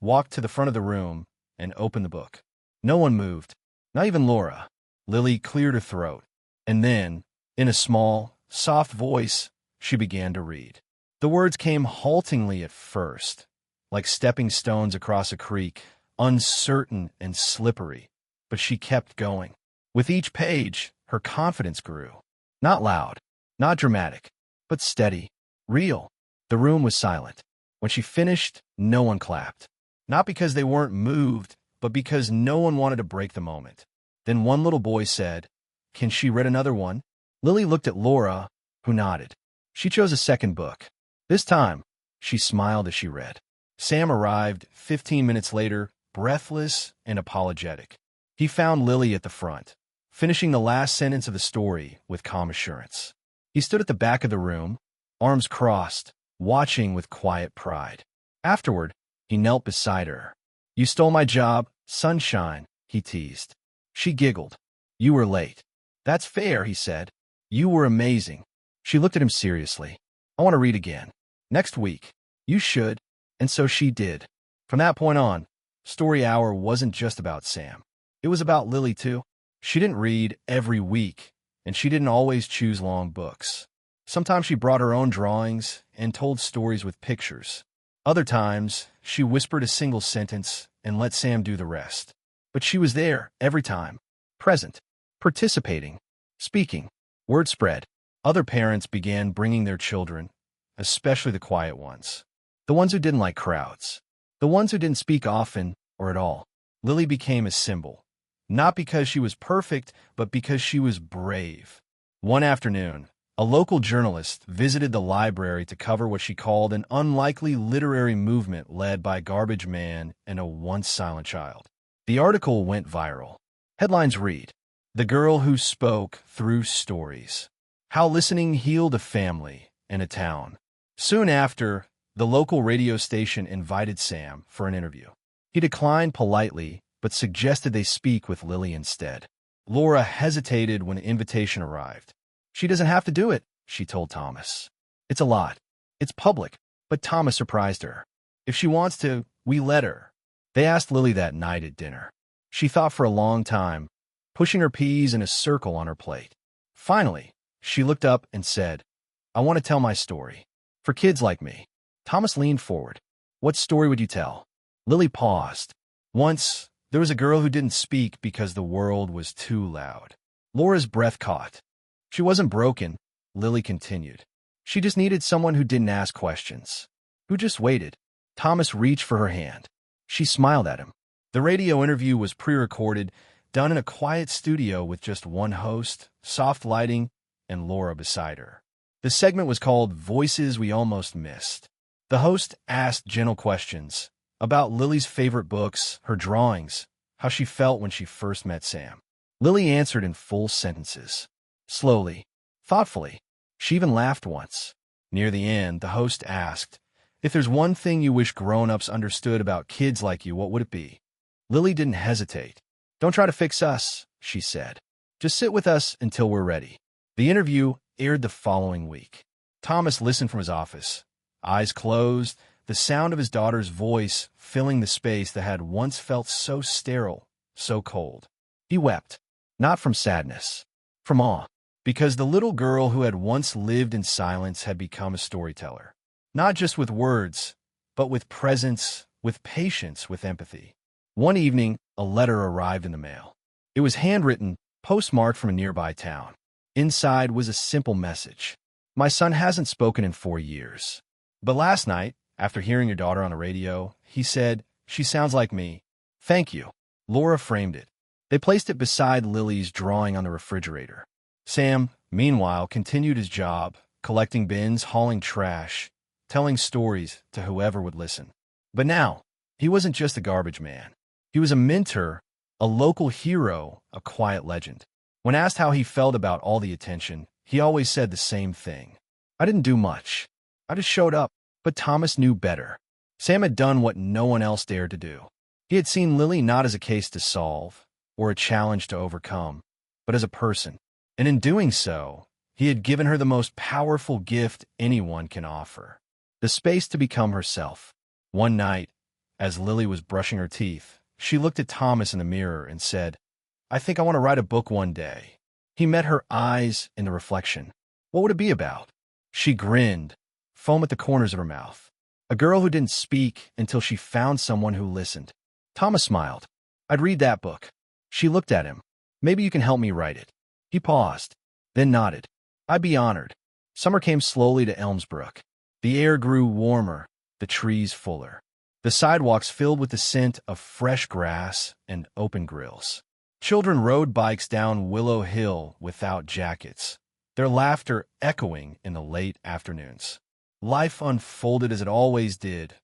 walked to the front of the room, and opened the book. No one moved, not even Laura. Lily cleared her throat, and then, in a small, soft voice, she began to read. The words came haltingly at first, like stepping stones across a creek, uncertain and slippery, but she kept going. With each page, her confidence grew. Not loud, not dramatic, but steady, real. The room was silent. When she finished, no one clapped. Not because they weren't moved, but because no one wanted to break the moment. Then one little boy said, "Can she read another one?" Lily looked at Laura, who nodded. She chose a second book. This time, she smiled as she read. Sam arrived 15 minutes later, breathless and apologetic. He found Lily at the front, finishing the last sentence of the story with calm assurance. He stood at the back of the room, arms crossed, watching with quiet pride. Afterward, he knelt beside her. "You stole my job, sunshine," he teased. She giggled. "You were late." "That's fair," he said. "You were amazing." She looked at him seriously. "I want to read again. Next week." "You should." And so she did. From that point on, Story Hour wasn't just about Sam. It was about Lily, too. She didn't read every week, and she didn't always choose long books. Sometimes she brought her own drawings and told stories with pictures. Other times, she whispered a single sentence and let Sam do the rest. But she was there every time, present, participating, speaking. Word spread. Other parents began bringing their children, especially the quiet ones, the ones who didn't like crowds, the ones who didn't speak often or at all. Lily became a symbol, not because she was perfect, but because she was brave. One afternoon, a local journalist visited the library to cover what she called an unlikely literary movement led by Garbage Man and a once silent child. The article went viral. Headlines read, "The Girl Who Spoke Through Stories. How Listening Healed a Family and a Town." Soon after, the local radio station invited Sam for an interview. He declined politely, but suggested they speak with Lily instead. Laura hesitated when the invitation arrived. "She doesn't have to do it," she told Thomas. "It's a lot. It's public." But Thomas surprised her. "If she wants to, we let her." They asked Lily that night at dinner. She thought for a long time, pushing her peas in a circle on her plate. Finally, she looked up and said, "I want to tell my story. For kids like me." Thomas leaned forward. "What story would you tell?" Lily paused. "Once, there was a girl who didn't speak because the world was too loud." Laura's breath caught. "She wasn't broken," Lily continued. "She just needed someone who didn't ask questions, who just waited." Thomas reached for her hand. She smiled at him. The radio interview was pre-recorded, done in a quiet studio with just one host, soft lighting, and Laura beside her. The segment was called Voices We Almost Missed. The host asked gentle questions about Lily's favorite books, her drawings, how she felt when she first met Sam. Lily answered in full sentences, slowly, thoughtfully. She even laughed once. Near the end, the host asked, "If there's one thing you wish grown-ups understood about kids like you, what would it be?" Lily didn't hesitate. "Don't try to fix us," she said. "Just sit with us until we're ready." The interview aired the following week. Thomas listened from his office, Eyes closed, the sound of his daughter's voice filling the space that had once felt so sterile, so cold. He wept, not from sadness, from awe, because the little girl who had once lived in silence had become a storyteller. Not just with words, but with presence, with patience, with empathy. One evening, a letter arrived in the mail. It was handwritten, postmarked from a nearby town. Inside was a simple message. My son hasn't spoken in 4 years. But last night, after hearing your daughter on the radio, he said, "She sounds like me. Thank you." Laura framed it. They placed it beside Lily's drawing on the refrigerator. Sam, meanwhile, continued his job, collecting bins, hauling trash, telling stories to whoever would listen. But now, he wasn't just a garbage man. He was a mentor, a local hero, a quiet legend. When asked how he felt about all the attention, he always said the same thing. "I didn't do much. I just showed up." But Thomas knew better. Sam had done what no one else dared to do. He had seen Lily not as a case to solve or a challenge to overcome, but as a person. And in doing so, he had given her the most powerful gift anyone can offer, the space to become herself. One night, as Lily was brushing her teeth, she looked at Thomas in the mirror and said, "I think I want to write a book one day." He met her eyes in the reflection. What would it be about? She grinned, foam at the corners of her mouth. A girl who didn't speak until she found someone who listened. Thomas smiled. "I'd read that book." She looked at him. "Maybe you can help me write it." He paused, then nodded. "I'd be honored." Summer came slowly to Elmsbrook. The air grew warmer, the trees fuller. The sidewalks filled with the scent of fresh grass and open grills. Children rode bikes down Willow Hill without jackets, their laughter echoing in the late afternoons. Life unfolded as it always did,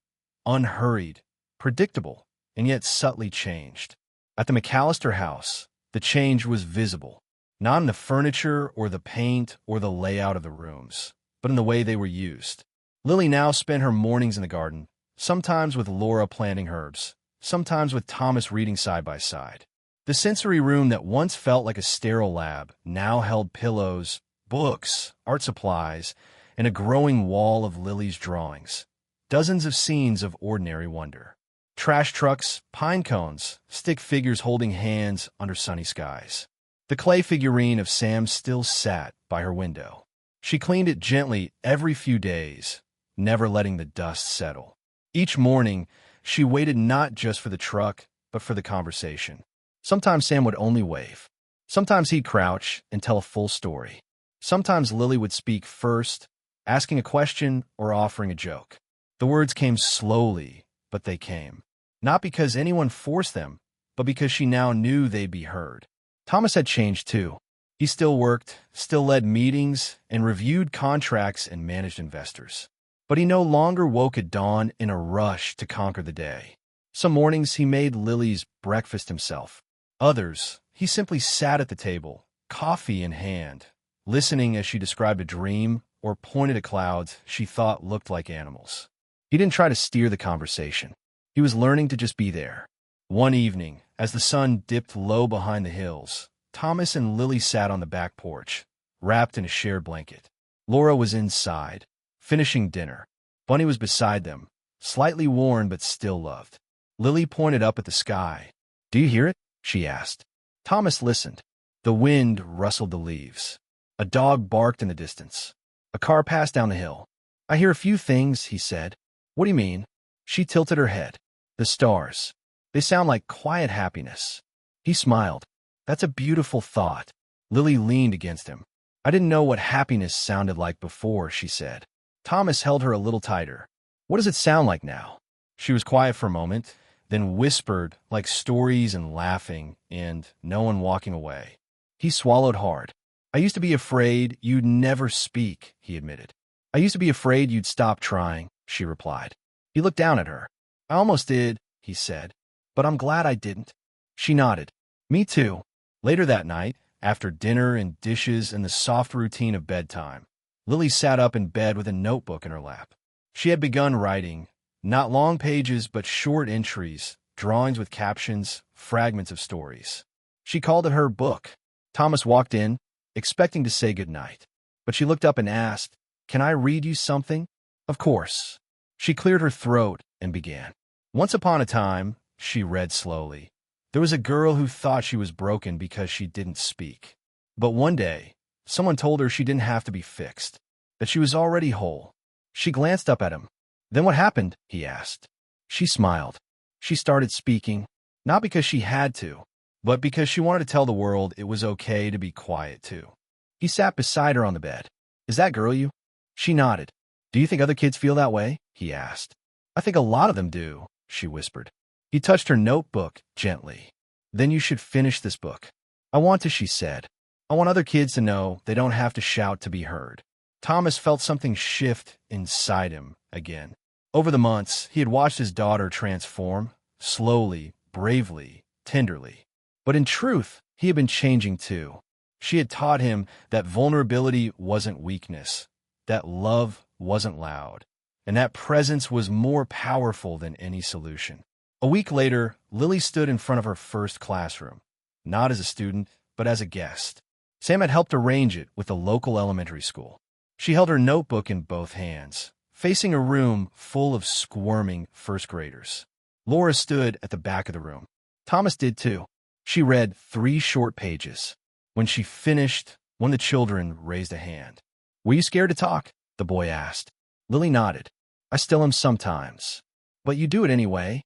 unhurried, predictable, and yet subtly changed. At the McAllister house, the change was visible, not in the furniture or the paint or the layout of the rooms, but in the way they were used. Lily now spent her mornings in the garden, sometimes with Laura planting herbs, sometimes with Thomas reading side by side. The sensory room that once felt like a sterile lab now held pillows, books, art supplies, and a growing wall of Lily's drawings. Dozens of scenes of ordinary wonder. Trash trucks, pine cones, stick figures holding hands under sunny skies. The clay figurine of Sam still sat by her window. She cleaned it gently every few days, never letting the dust settle. Each morning, she waited not just for the truck, but for the conversation. Sometimes Sam would only wave. Sometimes he'd crouch and tell a full story. Sometimes Lily would speak first, asking a question or offering a joke. The words came slowly, but they came. Not because anyone forced them, but because she now knew they'd be heard. Thomas had changed too. He still worked, still led meetings, and reviewed contracts and managed investors. But he no longer woke at dawn in a rush to conquer the day. Some mornings he made Lily's breakfast himself. Others, he simply sat at the table, coffee in hand, listening as she described a dream or pointed at clouds she thought looked like animals. He didn't try to steer the conversation. He was learning to just be there. One evening, as the sun dipped low behind the hills, Thomas and Lily sat on the back porch, wrapped in a shared blanket. Laura was inside, finishing dinner. Bunny was beside them, slightly worn but still loved. Lily pointed up at the sky. "Do you hear it?" she asked. Thomas listened. The wind rustled the leaves. A dog barked in the distance. A car passed down the hill. "I hear a few things," he said. "What do you mean?" She tilted her head. "The stars. They sound like quiet happiness." He smiled. "That's a beautiful thought." Lily leaned against him. "I didn't know what happiness sounded like before," she said. Thomas held her a little tighter. "What does it sound like now?" She was quiet for a moment, then whispered like stories and laughing and no one walking away. He swallowed hard. "I used to be afraid you'd never speak," he admitted. "I used to be afraid you'd stop trying," she replied. He looked down at her. "I almost did," he said, "but I'm glad I didn't." She nodded. "Me too." Later that night, after dinner and dishes and the soft routine of bedtime, Lily sat up in bed with a notebook in her lap. She had begun writing, not long pages but short entries, drawings with captions, fragments of stories. She called it her book. Thomas walked in, expecting to say goodnight. But she looked up and asked, "Can I read you something?" Of course. She cleared her throat and began. Once upon a time, she read slowly, there was a girl who thought she was broken because she didn't speak. But one day, someone told her she didn't have to be fixed, that she was already whole. She glanced up at him. Then what happened? He asked. She smiled. She started speaking, not because she had to, but because she wanted to tell the world it was okay to be quiet too. He sat beside her on the bed. Is that girl you? She nodded. Do you think other kids feel that way? He asked. I think a lot of them do, she whispered. He touched her notebook gently. Then you should finish this book. I want to, she said. I want other kids to know they don't have to shout to be heard. Thomas felt something shift inside him again. Over the months, he had watched his daughter transform, slowly, bravely, tenderly. But in truth, he had been changing too. She had taught him that vulnerability wasn't weakness, that love wasn't loud, and that presence was more powerful than any solution. A week later, Lily stood in front of her first classroom, not as a student, but as a guest. Sam had helped arrange it with the local elementary school. She held her notebook in both hands, facing a room full of squirming first graders. Laura stood at the back of the room. Thomas did too. She read 3 short pages. When she finished, one of the children raised a hand. Were you scared to talk? The boy asked. Lily nodded. I still am sometimes. But you do it anyway.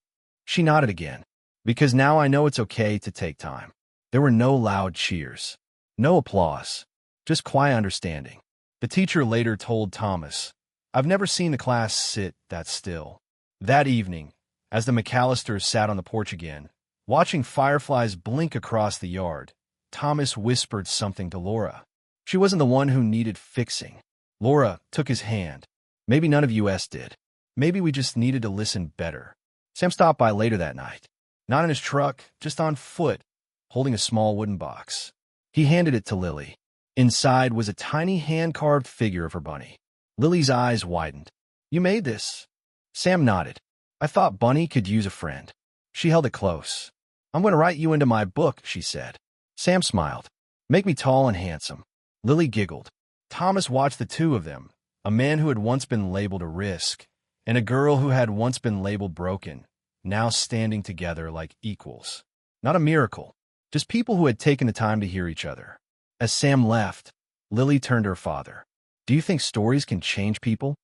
She nodded again. Because now I know it's okay to take time. There were no loud cheers. No applause. Just quiet understanding. The teacher later told Thomas, I've never seen the class sit that still. That evening, as the McAllisters sat on the porch again, watching fireflies blink across the yard, Thomas whispered something to Laura. She wasn't the one who needed fixing. Laura took his hand. Maybe none of us did. Maybe we just needed to listen better. Sam stopped by later that night. Not in his truck, just on foot, holding a small wooden box. He handed it to Lily. Inside was a tiny hand-carved figure of her bunny. Lily's eyes widened. You made this? Sam nodded. I thought Bunny could use a friend. She held it close. I'm going to write you into my book, she said. Sam smiled. Make me tall and handsome. Lily giggled. Thomas watched the two of them, a man who had once been labeled a risk, and a girl who had once been labeled broken, now standing together like equals. Not a miracle, just people who had taken the time to hear each other. As Sam left, Lily turned to her father. Do you think stories can change people?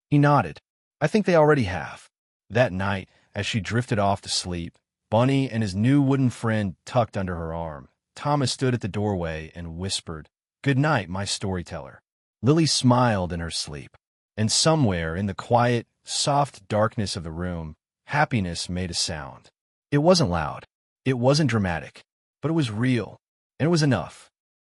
He nodded. I think they already have. That night, as she drifted off to sleep, Bunny and his new wooden friend tucked under her arm, Thomas stood at the doorway and whispered, Good night, my storyteller. Lily smiled in her sleep, and somewhere in the quiet, soft darkness of the room, happiness made a sound. It wasn't loud. It wasn't dramatic, but it was real, and it was enough.